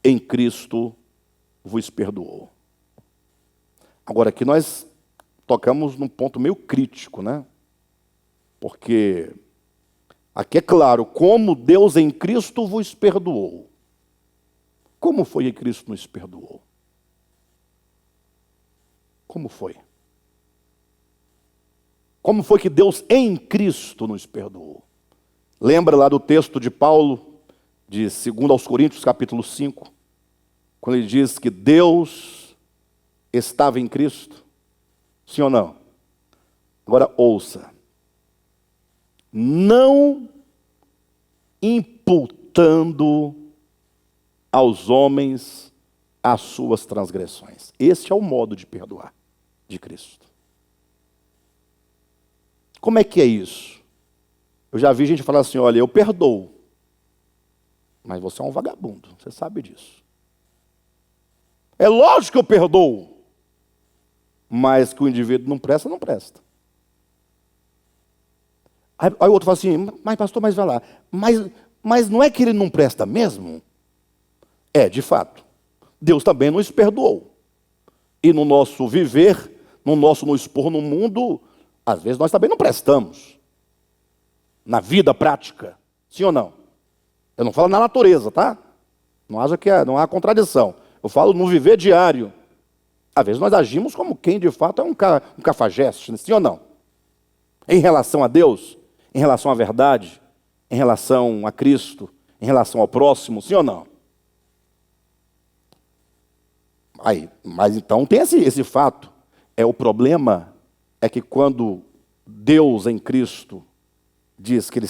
em Cristo, vos perdoou. Agora aqui nós tocamos num ponto meio crítico, né? Porque aqui é claro, como Deus em Cristo vos perdoou. Como foi que Cristo nos perdoou? Como foi? Como foi que Deus em Cristo nos perdoou? Lembra lá do texto de Paulo, de 2 aos Coríntios, capítulo 5, quando ele diz que Deus estava em Cristo? Sim ou não? Agora ouça. Não imputando aos homens as suas transgressões. Este é o modo de perdoar de Cristo. Como é que é isso? Eu já vi gente falar assim, olha, eu perdoo, mas você é um vagabundo, você sabe disso. É lógico que eu perdoo, mas que o indivíduo não presta, não presta. Aí o outro fala assim, mas pastor, mas vai lá, mas não é que ele não presta mesmo? É, de fato. Deus também nos perdoou. E no nosso viver, no nosso nos expor no mundo, às vezes nós também não prestamos. Na vida prática. Sim ou não? Eu não falo na natureza, tá? Não acha que não há contradição. Eu falo no viver diário. Às vezes nós agimos como quem de fato é um cafajeste, sim ou não? Em relação a Deus, em relação à verdade, em relação a Cristo, em relação ao próximo, sim ou não? Aí, mas então tem esse fato. O problema é que quando Deus em Cristo diz que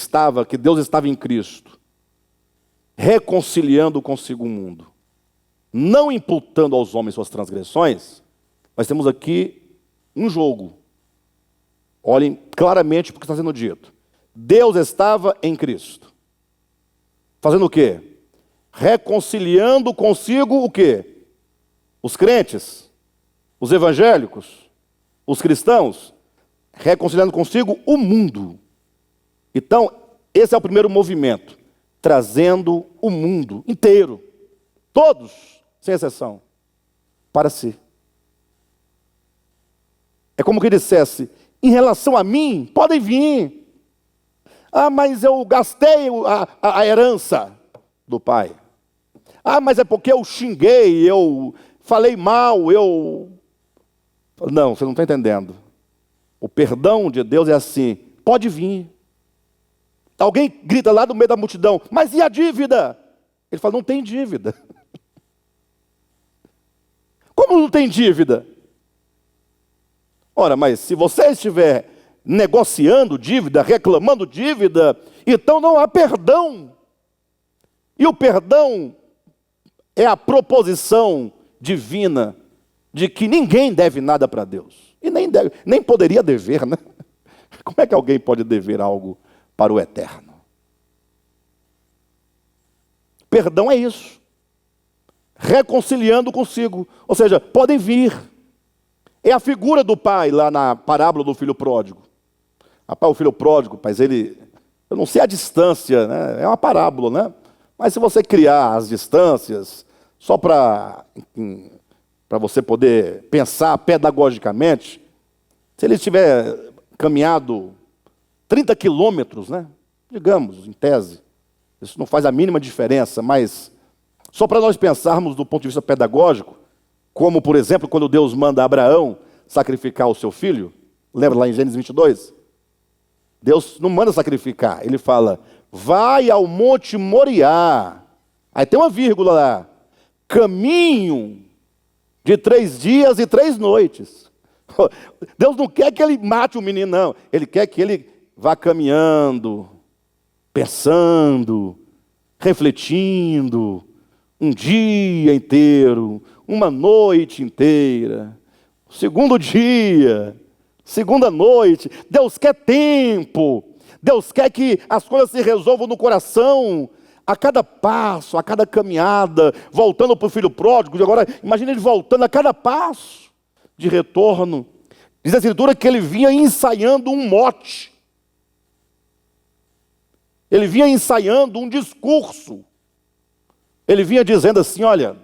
Deus estava em Cristo, reconciliando consigo o mundo, não imputando aos homens suas transgressões, nós temos aqui um jogo. Olhem claramente porque está sendo dito. Deus estava em Cristo. Fazendo o quê? Reconciliando consigo o quê? Os crentes, os evangélicos, os cristãos, reconciliando consigo o mundo. Então, esse é o primeiro movimento, trazendo o mundo inteiro, todos, sem exceção, para si. É como que dissesse, em relação a mim, podem vir. Ah, mas eu gastei a herança do pai. Ah, mas é porque eu xinguei, eu falei mal, Não, você não está entendendo. O perdão de Deus é assim, pode vir. Alguém grita lá do meio da multidão, mas e a dívida? Ele fala, não tem dívida. Como não tem dívida? Ora, mas se você estiver negociando dívida, reclamando dívida, então não há perdão. E o perdão é a proposição divina de que ninguém deve nada para Deus. E nem poderia dever, né? Como é que alguém pode dever algo para o eterno? Perdão é isso. Reconciliando consigo. Ou seja, podem vir. É a figura do pai lá na parábola do filho pródigo. Rapaz, o filho pródigo, eu não sei a distância, né? É uma parábola, né? Mas se você criar as distâncias, só para você poder pensar pedagogicamente, se ele tiver caminhado 30 quilômetros, né? Digamos, em tese, isso não faz a mínima diferença, mas só para nós pensarmos do ponto de vista pedagógico, como, por exemplo, quando Deus manda Abraão sacrificar o seu filho, lembra lá em Gênesis 22? Deus não manda sacrificar, ele fala, vai ao Monte Moriá, aí tem uma vírgula lá, caminho de 3 dias e 3 noites. Deus não quer que ele mate o menino, não. Ele quer que ele vá caminhando, pensando, refletindo, um dia inteiro, uma noite inteira, segundo dia, segunda noite. Deus quer tempo. Deus quer que as coisas se resolvam no coração. a cada passo, a cada caminhada, voltando para o filho pródigo, e agora imagina ele voltando a cada passo de retorno. Diz a Escritura que ele vinha ensaiando um mote. Ele vinha ensaiando um discurso. Ele vinha dizendo assim, olha,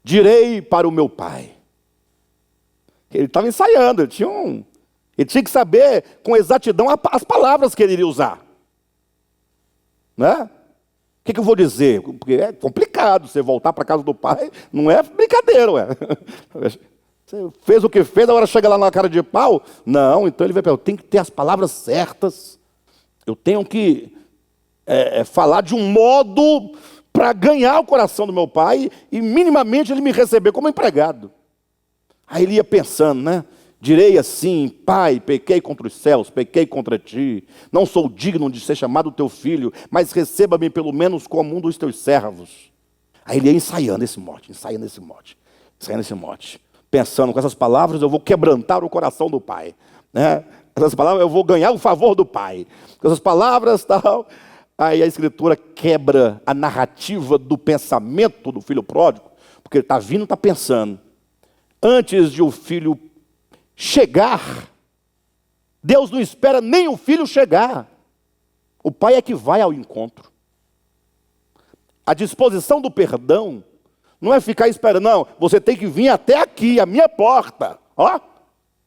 direi para o meu pai. Ele estava ensaiando, ele tinha que saber com exatidão as palavras que ele iria usar. Né? O que eu vou dizer? Porque é complicado você voltar para a casa do pai, não é brincadeira, ué. Você fez o que fez, agora chega lá na cara de pau? Não, então ele vai perguntar, eu tenho que ter as palavras certas, eu tenho que falar de um modo para ganhar o coração do meu pai e minimamente ele me receber como empregado. Aí ele ia pensando, né? Direi assim, pai, pequei contra os céus, pequei contra ti, não sou digno de ser chamado teu filho, mas receba-me pelo menos como um dos teus servos. Aí ele ia ensaiando esse mote, pensando, com essas palavras eu vou quebrantar o coração do pai, né? Com essas palavras eu vou ganhar o favor do pai, com essas palavras tal. Aí a Escritura quebra a narrativa do pensamento do filho pródigo, porque ele está vindo, está pensando. Antes de o filho chegar, Deus não espera nem o filho chegar. O pai é que vai ao encontro. A disposição do perdão não é ficar esperando, não, você tem que vir até aqui, a minha porta. Ó,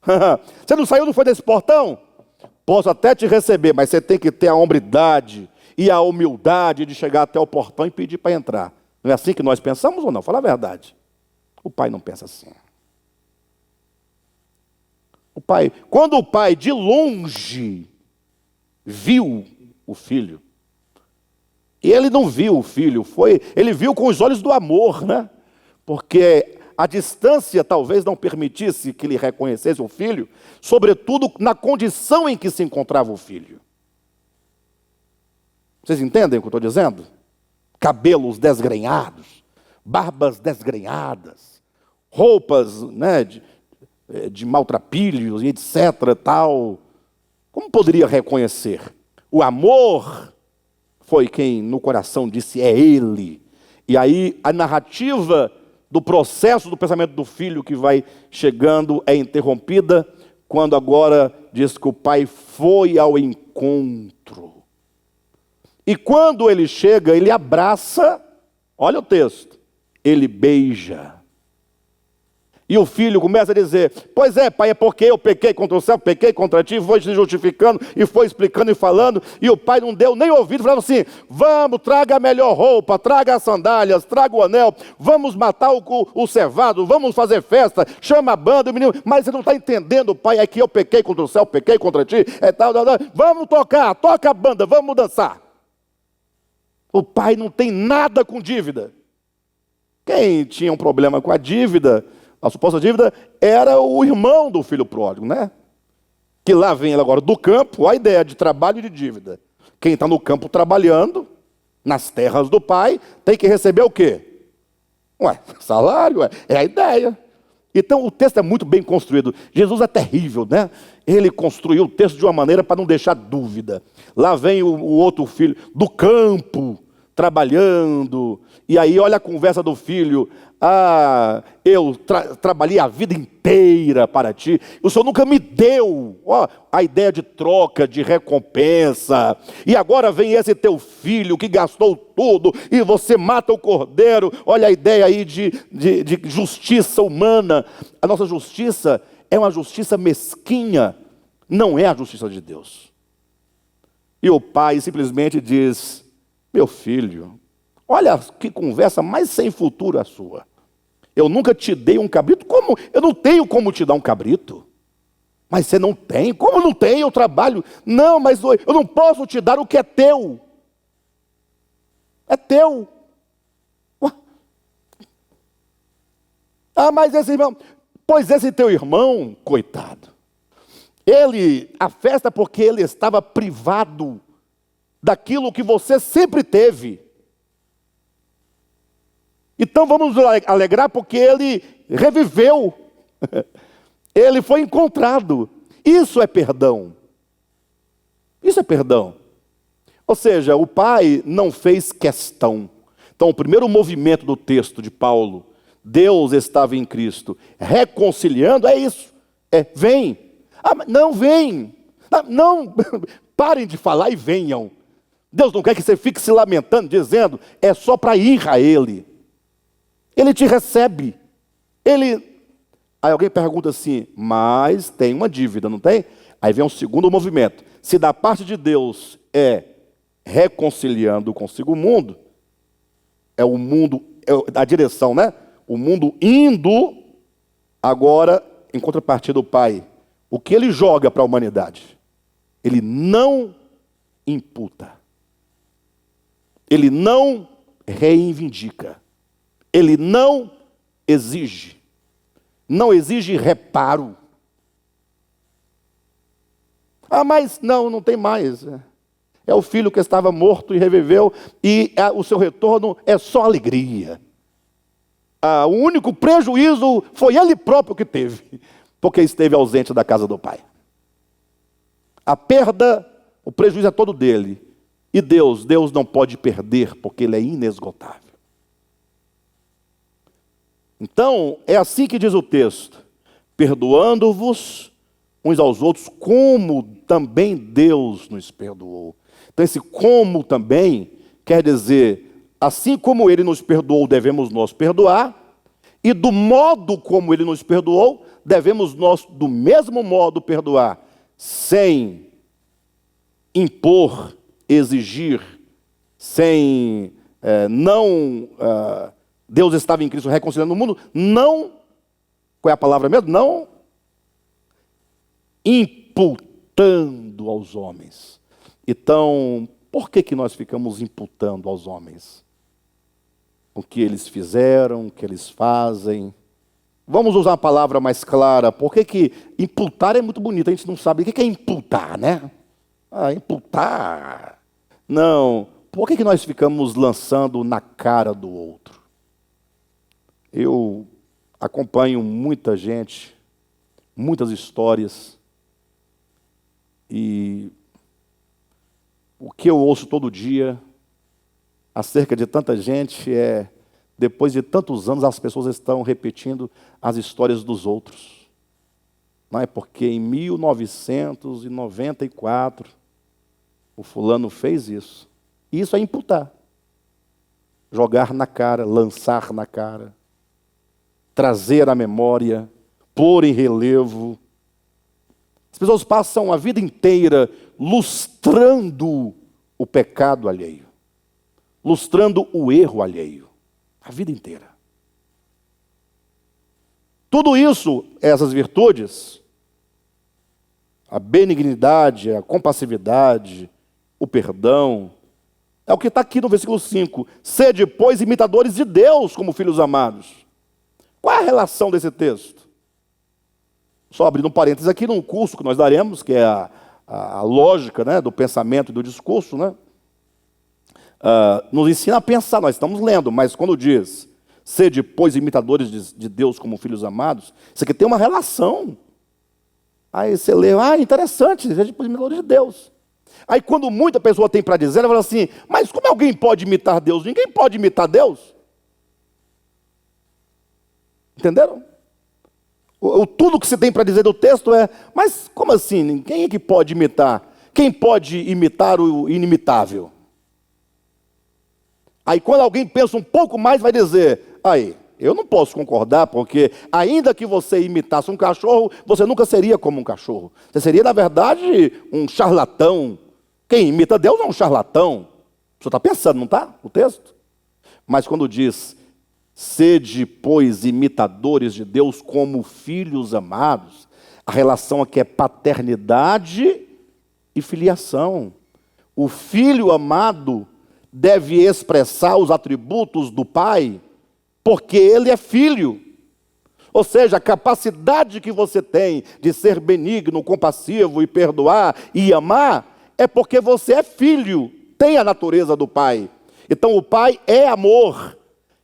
você não saiu, não foi desse portão? Posso até te receber, mas você tem que ter a hombridade e a humildade de chegar até o portão e pedir para entrar. Não é assim que nós pensamos ou não? Fala a verdade. O pai não pensa assim. Quando o pai de longe viu o filho, ele não viu o filho, ele viu com os olhos do amor, né? Porque a distância talvez não permitisse que ele reconhecesse o filho, sobretudo na condição em que se encontrava o filho. Vocês entendem o que eu estou dizendo? Cabelos desgrenhados, barbas desgrenhadas, roupas, né, de maltrapilhos e etc. tal. Como poderia reconhecer? O amor foi quem no coração disse, é ele. E aí a narrativa do processo do pensamento do filho que vai chegando é interrompida quando agora diz que o pai foi ao encontro. E quando ele chega, ele abraça, olha o texto, ele beija. E o filho começa a dizer, pois é, pai, é porque eu pequei contra o céu, pequei contra ti, foi se justificando, e foi explicando e falando, e o pai não deu nem ouvido, falando assim, vamos, traga a melhor roupa, traga as sandálias, traga o anel, vamos matar o cevado, vamos fazer festa, chama a banda, o menino, mas você não está entendendo, pai, é que eu pequei contra o céu, pequei contra ti, tal, vamos toca a banda, vamos dançar. O pai não tem nada com dívida. Quem tinha um problema com a dívida, a suposta dívida, era o irmão do filho pródigo, né? Que lá vem ele agora do campo, a ideia de trabalho e de dívida. Quem está no campo trabalhando, nas terras do pai, tem que receber o quê? Salário, é a ideia. Então o texto é muito bem construído. Jesus é terrível, né? Ele construiu o texto de uma maneira para não deixar dúvida. Lá vem o outro filho do campo, trabalhando, e aí olha a conversa do filho, eu trabalhei a vida inteira para ti, o Senhor nunca me deu, a ideia de troca, de recompensa, e agora vem esse teu filho que gastou tudo, e você mata o cordeiro, olha a ideia aí de justiça humana. A nossa justiça é uma justiça mesquinha, não é a justiça de Deus. E o pai simplesmente diz, meu filho, olha que conversa mais sem futuro a sua. Eu nunca te dei um cabrito. Como? Eu não tenho como te dar um cabrito. Mas você não tem? Como não tem? Eu trabalho. Não, mas eu não posso te dar o que é teu. É teu. Mas esse irmão... Pois esse teu irmão, coitado, a festa porque ele estava privado daquilo que você sempre teve. Então vamos alegrar porque ele reviveu. Ele foi encontrado. Isso é perdão. Isso é perdão. Ou seja, o pai não fez questão. Então, o primeiro movimento do texto de Paulo, Deus estava em Cristo, reconciliando, é isso. Vem. Mas não, vem. Não, parem de falar e venham. Deus não quer que você fique se lamentando, dizendo, é só para ir a Ele. Ele te recebe. Aí alguém pergunta assim, mas tem uma dívida, não tem? Aí vem um segundo movimento. Se da parte de Deus é reconciliando consigo o mundo, é o mundo, a direção, né? O mundo indo, agora, em contrapartida do Pai. O que Ele joga para a humanidade? Ele não imputa. Ele não reivindica. Ele não exige. Não exige reparo. Mas não tem mais. É o filho que estava morto e reviveu, e o seu retorno é só alegria. O único prejuízo foi ele próprio que teve, porque esteve ausente da casa do Pai. A perda, o prejuízo é todo dele. E Deus não pode perder, porque Ele é inesgotável. Então, é assim que diz o texto: perdoando-vos uns aos outros, como também Deus nos perdoou. Então, esse como também quer dizer, assim como Ele nos perdoou, devemos nós perdoar, e do modo como Ele nos perdoou, devemos nós, do mesmo modo, perdoar, sem impor, exigir, sem Deus estava em Cristo reconciliando o mundo, não, qual é a palavra mesmo? Não imputando aos homens. Então, por que nós ficamos imputando aos homens? O que eles fizeram, o que eles fazem. Vamos usar uma palavra mais clara. Por que imputar é muito bonito, a gente não sabe o que é imputar, né? Imputar. Não. Por que nós ficamos lançando na cara do outro? Eu acompanho muita gente, muitas histórias, e o que eu ouço todo dia acerca de tanta gente depois de tantos anos, as pessoas estão repetindo as histórias dos outros. Não é porque em 1994 o fulano fez isso. E isso é imputar. Jogar na cara, lançar na cara, trazer à memória, pôr em relevo. As pessoas passam a vida inteira lustrando o pecado alheio, lustrando o erro alheio, a vida inteira. Tudo isso, essas virtudes, a benignidade, a compassividade, o perdão, é o que está aqui no versículo 5. Sede, pois, imitadores de Deus como filhos amados. Qual é a relação desse texto? Só abrindo um parênteses aqui, num curso que nós daremos, que é a lógica, né, do pensamento e do discurso, né? Nos ensina a pensar, nós estamos lendo, mas quando diz, sede, pois, imitadores de Deus como filhos amados, isso aqui tem uma relação. Aí você lê, interessante, sede, pois, imitadores de Deus. Aí quando muita pessoa tem para dizer, ela fala assim, mas como alguém pode imitar Deus? Ninguém pode imitar Deus. Entenderam? Tudo que você tem para dizer do texto mas como assim? Quem é que pode imitar? Quem pode imitar o inimitável? Aí quando alguém pensa um pouco mais, vai dizer, eu não posso concordar, porque ainda que você imitasse um cachorro, você nunca seria como um cachorro. Você seria, na verdade, um charlatão. Quem imita Deus é um charlatão. O senhor está pensando, não está? O texto? Mas quando diz, sede, pois, imitadores de Deus como filhos amados, a relação aqui é paternidade e filiação. O filho amado deve expressar os atributos do pai, porque ele é filho. Ou seja, a capacidade que você tem de ser benigno, compassivo e perdoar e amar, é porque você é filho, tem a natureza do pai. Então o pai é amor.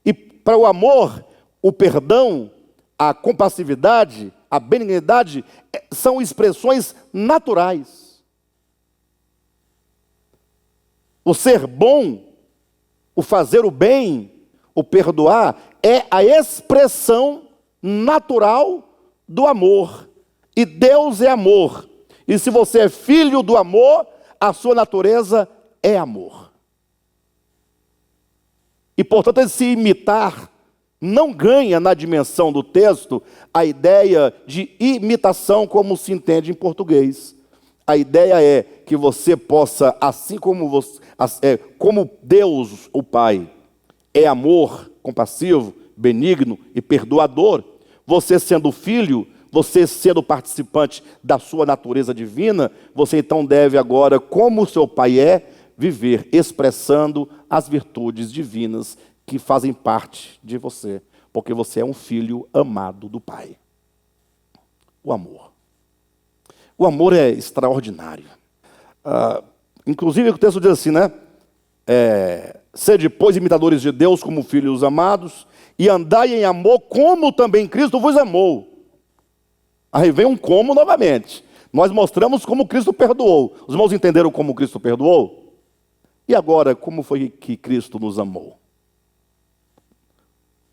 E para o amor, o perdão, a compassividade, a benignidade, são expressões naturais. O ser bom, o fazer o bem, o perdoar, é a expressão natural do amor. E Deus é amor. E se você é filho do amor, a sua natureza é amor. E, portanto, esse imitar não ganha na dimensão do texto a ideia de imitação como se entende em português. A ideia é que você possa, assim como, como Deus, o Pai, é amor, compassivo, benigno e perdoador, você sendo filho, você sendo participante da sua natureza divina, você então deve agora, como o seu Pai é, viver expressando as virtudes divinas que fazem parte de você, porque você é um filho amado do Pai. O amor. O amor é extraordinário. Inclusive o texto diz assim, né? Sede, pois, imitadores de Deus como filhos amados, e andai em amor como também Cristo vos amou. Aí vem um como novamente. Nós mostramos como Cristo perdoou. Os irmãos entenderam como Cristo perdoou? E agora, como foi que Cristo nos amou?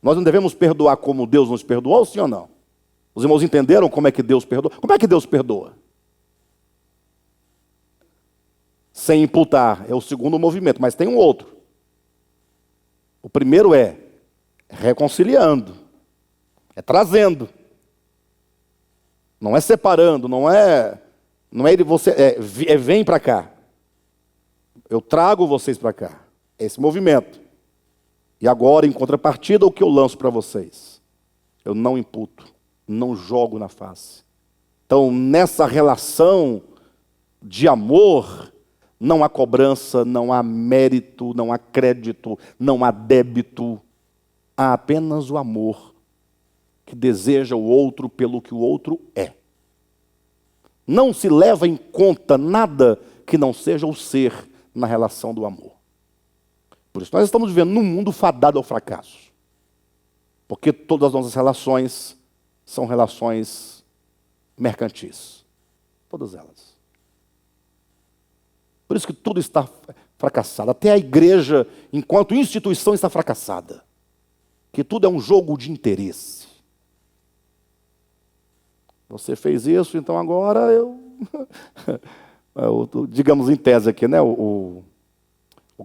Nós não devemos perdoar como Deus nos perdoou, sim ou não? Os irmãos entenderam como é que Deus perdoa? Como é que Deus perdoa? Sem imputar, é o segundo movimento, mas tem um outro. O primeiro é reconciliando, é trazendo. Não é separando, não é ele você, vem para cá. Eu trago vocês para cá. É esse movimento. E agora, em contrapartida, o que eu lanço para vocês? Eu não imputo, não jogo na face. Então, nessa relação de amor, não há cobrança, não há mérito, não há crédito, não há débito. Há apenas o amor que deseja o outro pelo que o outro é. Não se leva em conta nada que não seja o ser na relação do amor. Por isso nós estamos vivendo num mundo fadado ao fracasso. Porque todas as nossas relações são relações mercantis. Todas elas. Por isso que tudo está fracassado. Até a igreja, enquanto instituição, está fracassada. Que tudo é um jogo de interesse. Você fez isso, então agora digamos em tese aqui, né? O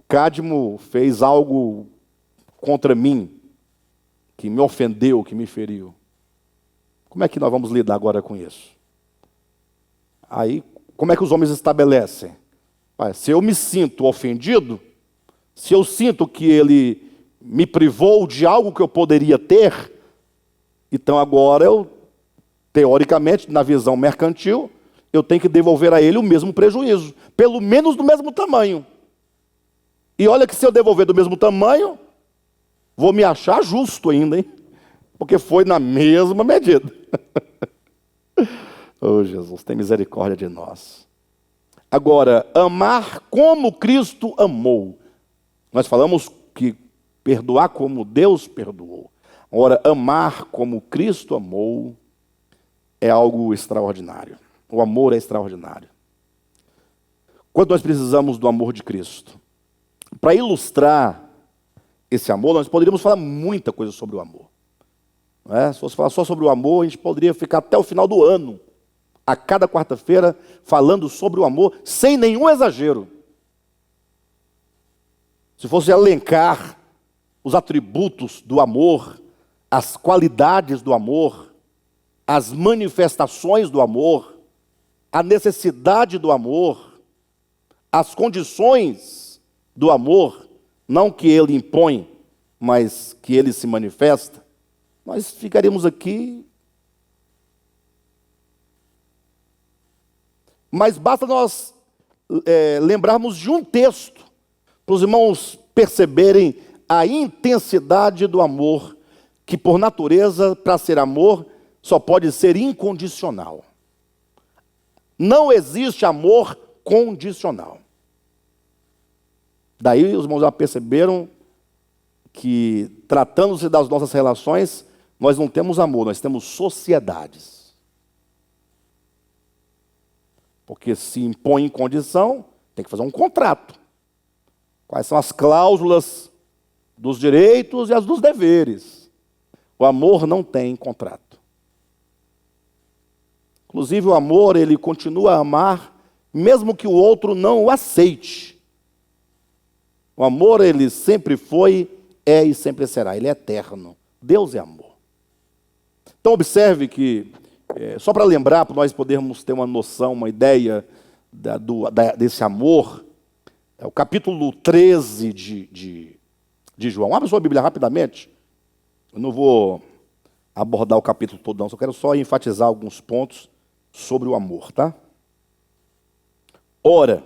Cadmo fez algo contra mim, que me ofendeu, que me feriu. Como é que nós vamos lidar agora com isso? Aí, como é que os homens estabelecem? Se eu me sinto ofendido, se eu sinto que ele me privou de algo que eu poderia ter, então agora eu, teoricamente, na visão mercantil, eu tenho que devolver a ele o mesmo prejuízo, pelo menos do mesmo tamanho. E olha que se eu devolver do mesmo tamanho, vou me achar justo ainda, hein? Porque foi na mesma medida. Oh, Jesus, tem misericórdia de nós. Agora, amar como Cristo amou. Nós falamos que perdoar como Deus perdoou. Agora, amar como Cristo amou é algo extraordinário. O amor é extraordinário. Quando nós precisamos do amor de Cristo? Para ilustrar esse amor, nós poderíamos falar muita coisa sobre o amor. Não é? Se fosse falar só sobre o amor, a gente poderia ficar até o final do ano, a cada quarta-feira, falando sobre o amor, sem nenhum exagero. Se fosse elencar os atributos do amor, as qualidades do amor, as manifestações do amor, a necessidade do amor, as condições do amor, não que ele impõe, mas que ele se manifesta, nós ficaríamos aqui. Mas basta nós lembrarmos de um texto, para os irmãos perceberem a intensidade do amor, que por natureza, para ser amor, só pode ser incondicional. Não existe amor condicional. Daí os irmãos já perceberam que, tratando-se das nossas relações, nós não temos amor, nós temos sociedades. Porque se impõe em condição, tem que fazer um contrato. Quais são as cláusulas dos direitos e as dos deveres. O amor não tem contrato. Inclusive, o amor, ele continua a amar, mesmo que o outro não o aceite. O amor, ele sempre foi, é e sempre será. Ele é eterno. Deus é amor. Então, observe que, só para lembrar, para nós podermos ter uma noção, uma ideia desse amor, é o capítulo 13 de João. Abra sua Bíblia rapidamente. Eu não vou abordar o capítulo todo, não. Só quero enfatizar alguns pontos sobre o amor, tá? Ora,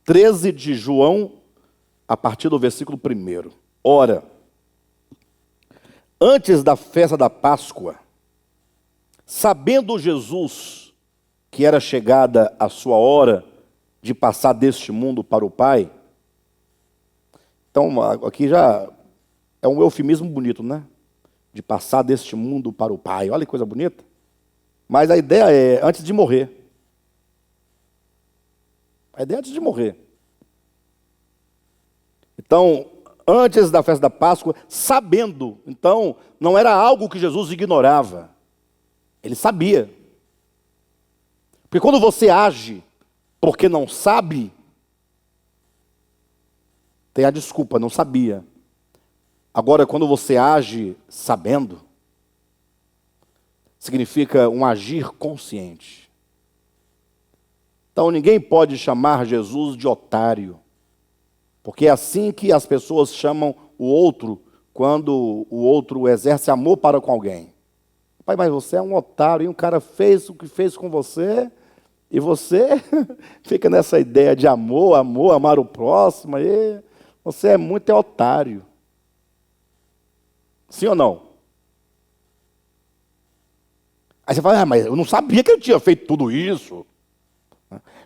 13 de João, a partir do versículo 1. Ora, antes da festa da Páscoa, sabendo Jesus que era chegada a sua hora de passar deste mundo para o Pai. Então, aqui já é um eufemismo bonito, né? De passar deste mundo para o Pai. Olha que coisa bonita. Mas a ideia é antes de morrer. A ideia é antes de morrer. Então, antes da festa da Páscoa, sabendo. Então, não era algo que Jesus ignorava. Ele sabia. Porque quando você age porque não sabe, tem a desculpa, não sabia. Agora, quando você age sabendo, significa um agir consciente. Então, ninguém pode chamar Jesus de otário, porque é assim que as pessoas chamam o outro quando o outro exerce amor para com alguém. Pai, mas você é um otário, e um cara fez o que fez com você, e você fica nessa ideia de amar o próximo, e você é muito otário. Sim ou não? Aí você fala, mas eu não sabia que ele tinha feito tudo isso.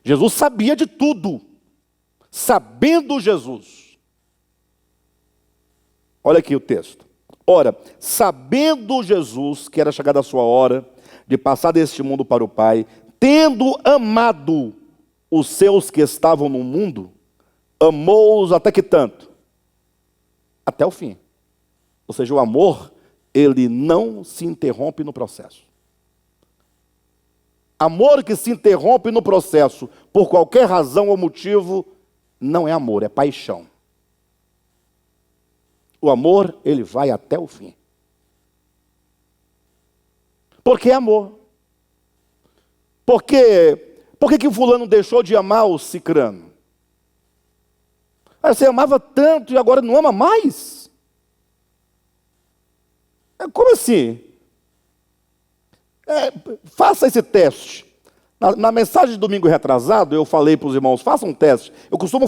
Jesus sabia de tudo. Sabendo Jesus. Olha aqui o texto. Ora, sabendo Jesus que era chegada a sua hora de passar deste mundo para o Pai, tendo amado os seus que estavam no mundo, amou-os até que tanto? Até o fim. Ou seja, o amor, ele não se interrompe no processo. Amor que se interrompe no processo por qualquer razão ou motivo, não é amor, é paixão. O amor, ele vai até o fim. Por que amor? Por que o fulano deixou de amar o cicrano? Você amava tanto e agora não ama mais? Como assim? Faça esse teste. Na mensagem de domingo retrasado, eu falei para os irmãos, façam um teste. Eu costumo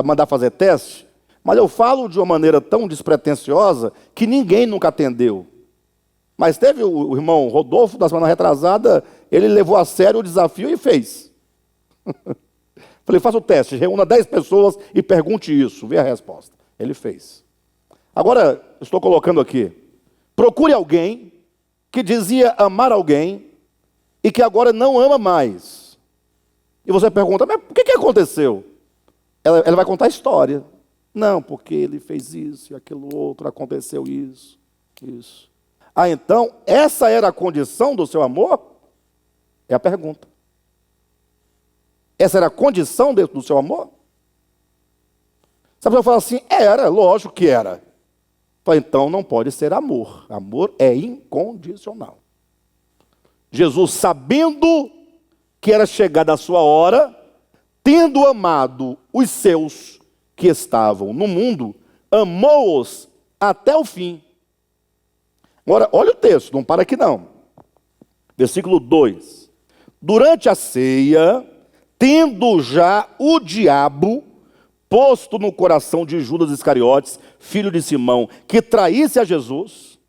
mandar fazer teste, mas eu falo de uma maneira tão despretensiosa que ninguém nunca atendeu. Mas teve o irmão Rodolfo, da semana retrasada, ele levou a sério o desafio e fez. Falei, faça o teste, reúna 10 pessoas e pergunte isso, vê a resposta. Ele fez. Agora, estou colocando aqui, procure alguém que dizia amar alguém e que agora não ama mais. E você pergunta, mas o que aconteceu? Ela vai contar a história. Não, porque ele fez isso e aquilo outro, aconteceu isso. Então, essa era a condição do seu amor? É a pergunta. Essa era a condição do seu amor? Se a pessoa fala assim, era, lógico que era. Então não pode ser amor. Amor é incondicional. Jesus, sabendo que era chegada a sua hora, tendo amado os seus que estavam no mundo, amou-os até o fim. Agora, olha o texto, não para aqui não. Versículo 2. Durante a ceia, tendo já o diabo posto no coração de Judas Iscariotes, filho de Simão, que traísse a Jesus.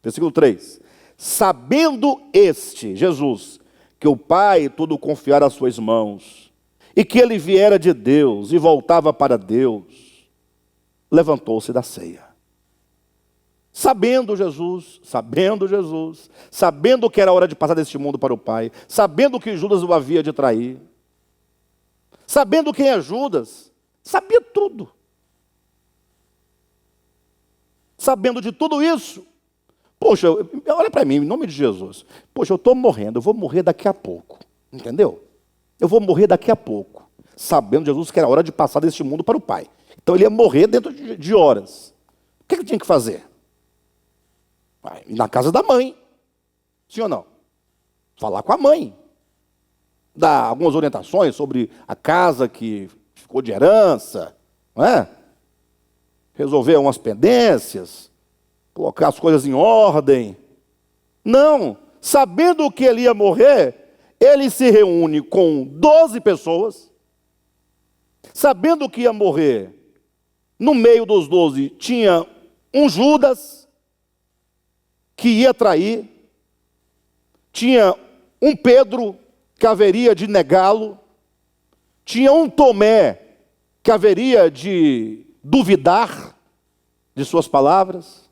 Versículo 3. Sabendo este, Jesus, que o Pai tudo confiara às suas mãos, e que ele viera de Deus e voltava para Deus, levantou-se da ceia. Sabendo sabendo que era hora de passar deste mundo para o Pai, sabendo que Judas o havia de trair, sabendo quem é Judas, Sabia tudo. Sabendo de tudo isso, poxa, olha para mim, em nome de Jesus. Poxa, eu estou morrendo, eu vou morrer daqui a pouco. Entendeu? Eu vou morrer daqui a pouco. Sabendo de Jesus que era hora de passar deste mundo para o Pai. Então ele ia morrer dentro de horas. O que ele tinha que fazer? Vai ir na casa da mãe. Sim ou não? Falar com a mãe. Dar algumas orientações sobre a casa que ficou de herança. Não é? Resolver umas pendências. Colocar as coisas em ordem. Não. Sabendo que ele ia morrer, ele se reúne com 12 pessoas. Sabendo que ia morrer, no meio dos 12 tinha um Judas que ia trair, tinha um Pedro que haveria de negá-lo, tinha um Tomé que haveria de duvidar de suas palavras,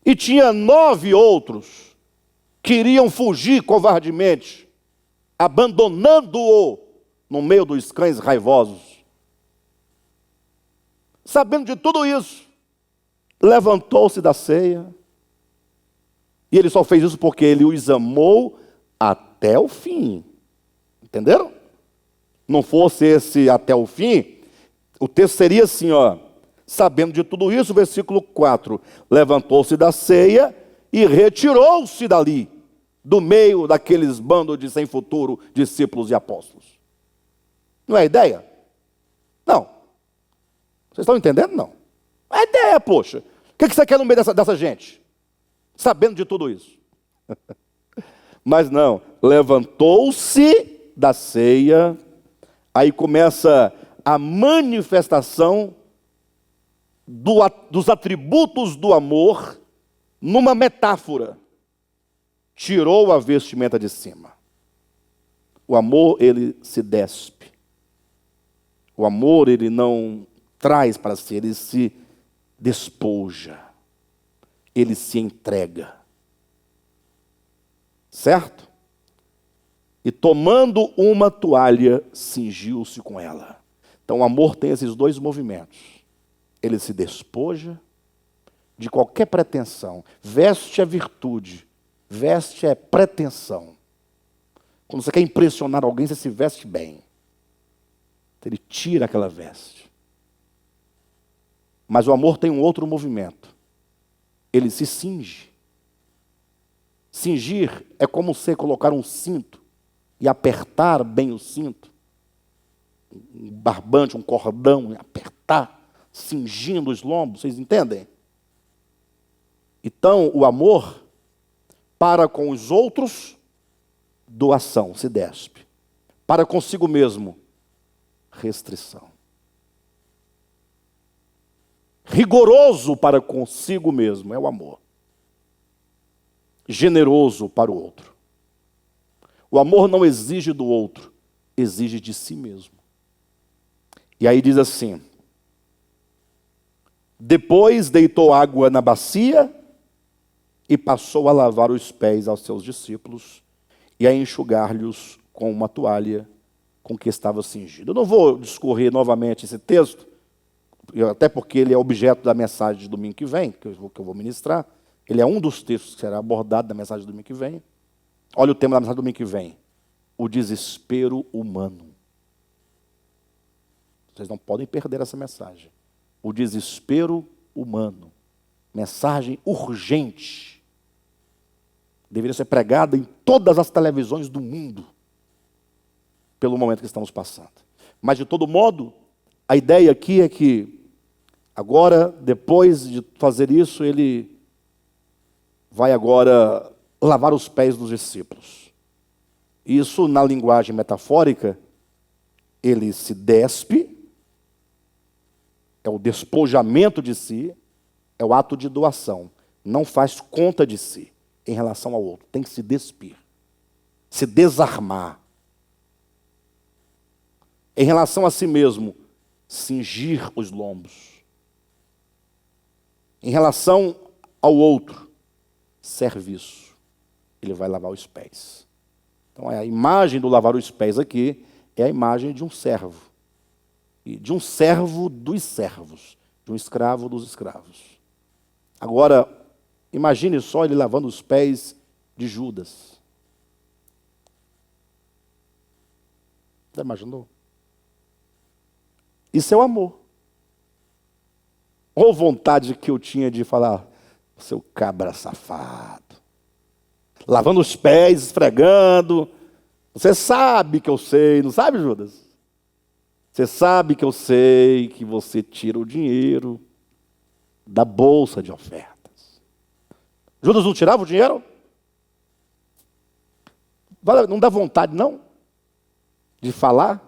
e tinha 9 outros que iriam fugir covardemente, abandonando-o no meio dos cães raivosos. Sabendo de tudo isso, levantou-se da ceia, e ele só fez isso porque ele os amou até o fim. Entenderam? Não fosse esse até o fim, o texto seria assim, ó. Sabendo de tudo isso, versículo 4, levantou-se da ceia e retirou-se dali, do meio daqueles bandos de sem futuro, discípulos e apóstolos. Não é a ideia? Não. Vocês estão entendendo? Não. É a ideia, poxa. O que você quer no meio dessa gente? Sabendo de tudo isso. Mas não. Levantou-se da ceia. Aí começa a manifestação dos atributos do amor numa metáfora. Tirou a vestimenta de cima. O amor, ele se despe. O amor, ele não traz para si, ele se despoja. Ele se entrega. Certo? E tomando uma toalha, cingiu-se com ela. Então o amor tem esses dois movimentos. Ele se despoja de qualquer pretensão. Veste a virtude. Veste é pretensão. Quando você quer impressionar alguém, você se veste bem. Ele tira aquela veste. Mas o amor tem um outro movimento. Ele se cinge. Cingir é como você colocar um cinto e apertar bem o cinto. Um barbante, um cordão, e apertar, cingindo os lombos. Vocês entendem? Então, o amor, para com os outros, doação, se despe. Para consigo mesmo, restrição. Rigoroso para consigo mesmo é o amor. Generoso para o outro. O amor não exige do outro, exige de si mesmo. E aí diz assim: depois deitou água na bacia e passou a lavar os pés aos seus discípulos e a enxugar-lhes com uma toalha com que estava cingido. Eu não vou discorrer novamente esse texto, até porque ele é objeto da mensagem de domingo que vem, que eu vou ministrar. Ele é um dos textos que será abordado da mensagem de domingo que vem. Olha o tema da mensagem de domingo que vem: o desespero humano. Vocês não podem perder essa mensagem. O desespero humano. Mensagem urgente. Deveria ser pregada em todas as televisões do mundo, pelo momento que estamos passando. Mas, de todo modo, a ideia aqui é que, agora, depois de fazer isso, ele vai agora lavar os pés dos discípulos. Isso, na linguagem metafórica, ele se despe, é o despojamento de si, é o ato de doação. Não faz conta de si em relação ao outro. Tem que se despir, se desarmar. Em relação a si mesmo, cingir os lombos. Em relação ao outro, serviço. Ele vai lavar os pés. Então, a imagem do lavar os pés aqui é a imagem de um servo. e de um servo dos servos, de um escravo dos escravos. Agora, imagine só ele lavando os pés de Judas. Já imaginou? Isso é o amor. Ou vontade que eu tinha de falar, seu cabra safado, lavando os pés, esfregando. Você sabe que eu sei, não sabe, Judas? Você sabe que eu sei que você tira o dinheiro da bolsa de ofertas. Judas não tirava o dinheiro? Não dá vontade, não? De falar?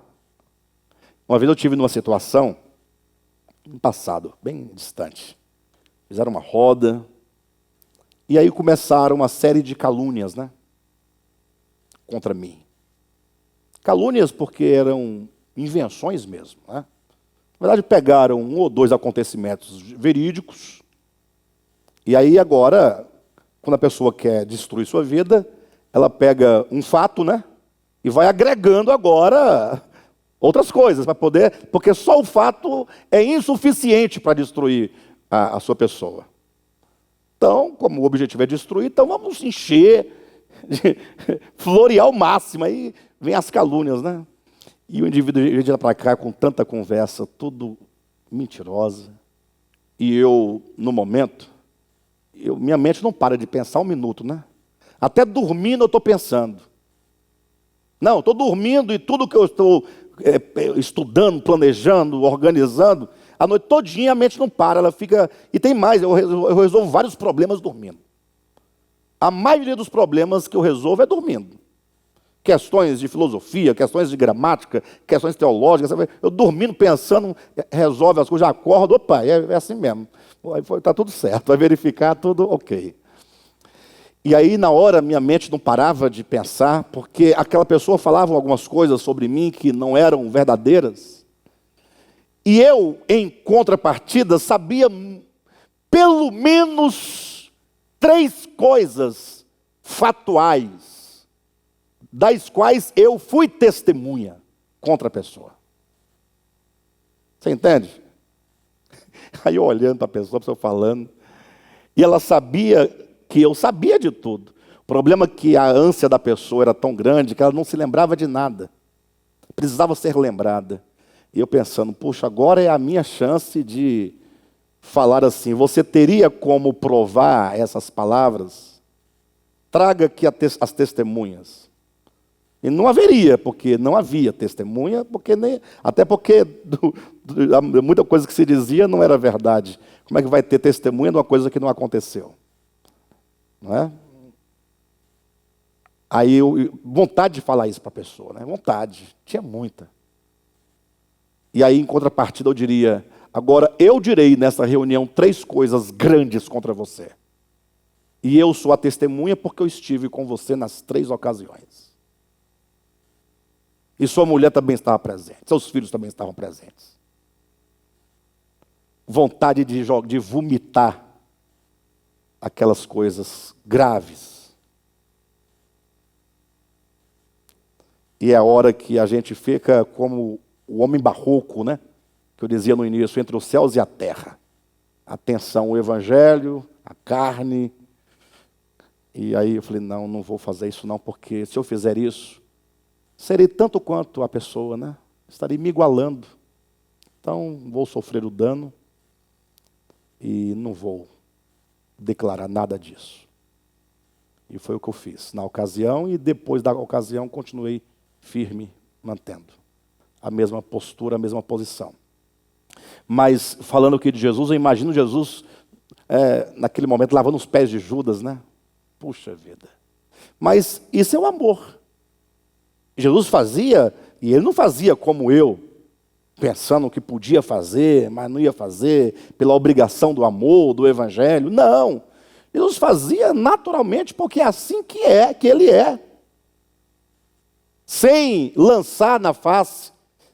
Uma vez eu tive numa situação, no passado, bem distante. Fizeram uma roda, e aí começaram uma série de calúnias, né? Contra mim. Calúnias porque eram invenções mesmo, né? Na verdade, pegaram um ou dois acontecimentos verídicos, e aí agora, quando a pessoa quer destruir sua vida, ela pega um fato, né? E vai agregando agora outras coisas para poder, porque só o fato é insuficiente para destruir a sua pessoa. Então, como o objetivo é destruir, então vamos encher, florear ao máximo, aí vem as calúnias, né? E o indivíduo veio de lá para cá com tanta conversa, tudo mentirosa. E eu, no momento, minha mente não para de pensar um minuto, né? Até dormindo eu estou pensando. Não, estou dormindo e tudo que eu estou estudando, planejando, organizando, a noite todinha a mente não para, ela fica... E tem mais, eu resolvo vários problemas dormindo. A maioria dos problemas que eu resolvo é dormindo. Questões de filosofia, questões de gramática, questões teológicas. Eu dormindo, pensando, resolve as coisas, já acordo, opa, é assim mesmo. Está tudo certo, vai verificar, tudo ok. E aí, na hora, minha mente não parava de pensar, porque aquela pessoa falava algumas coisas sobre mim que não eram verdadeiras. E eu, em contrapartida, sabia pelo menos 3 coisas fatuais, das quais eu fui testemunha contra a pessoa. Você entende? Aí eu olhando para a pessoa falando, e ela sabia que eu sabia de tudo. O problema é que a ânsia da pessoa era tão grande que ela não se lembrava de nada. Precisava ser lembrada. E eu pensando, puxa, agora é a minha chance de falar assim, você teria como provar essas palavras? Traga aqui as testemunhas. E não haveria, porque não havia testemunha, até porque muita coisa que se dizia não era verdade. Como é que vai ter testemunha de uma coisa que não aconteceu? Não é? Aí vontade de falar isso para a pessoa, né? Vontade, tinha muita. E aí, em contrapartida, eu diria, agora eu direi nessa reunião 3 coisas grandes contra você. E eu sou a testemunha porque eu estive com você nas 3 ocasiões. E sua mulher também estava presente, seus filhos também estavam presentes. Vontade de vomitar aquelas coisas graves. E é a hora que a gente fica como o homem barroco, né? Que eu dizia no início, entre os céus e a terra. Atenção, o evangelho, a carne. E aí eu falei, não vou fazer isso não, porque se eu fizer isso, serei tanto quanto a pessoa, né? Estarei me igualando. Então, vou sofrer o dano e não vou declarar nada disso. E foi o que eu fiz na ocasião, e depois da ocasião continuei firme, mantendo a mesma postura, a mesma posição. Mas falando aqui de Jesus, eu imagino Jesus naquele momento lavando os pés de Judas, né? Puxa vida. Mas isso é o amor. Jesus fazia, e ele não fazia como eu, pensando que podia fazer, mas não ia fazer, pela obrigação do amor, do evangelho. Não. Jesus fazia naturalmente, porque é assim que ele é. Sem lançar na face,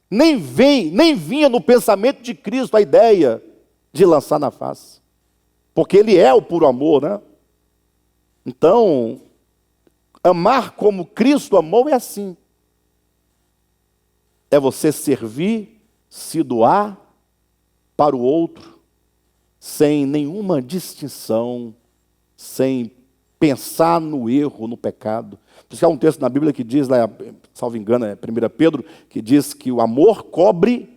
nem vinha no pensamento de Cristo a ideia de lançar na face. Porque ele é o puro amor, né? Então, amar como Cristo amou é assim. É você servir se doar para o outro, sem nenhuma distinção, sem pensar no erro, no pecado. Por isso que há um texto na Bíblia que diz, lá, salvo engano, é 1 Pedro, que diz que o amor cobre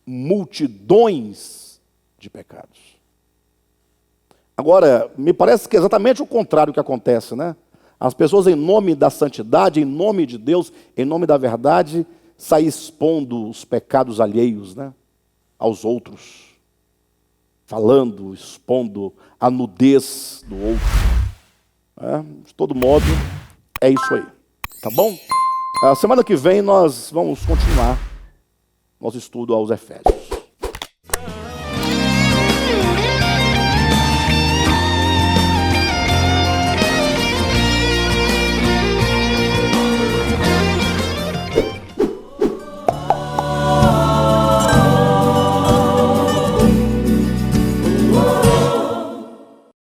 multidões de pecados. Agora, me parece que é exatamente o contrário que acontece, né? As pessoas, em nome da santidade, em nome de Deus, em nome da verdade, saem expondo os pecados alheios, né, aos outros. Falando, expondo a nudez do outro. De todo modo, é isso aí. Tá bom? A semana que vem nós vamos continuar nosso estudo aos Efésios.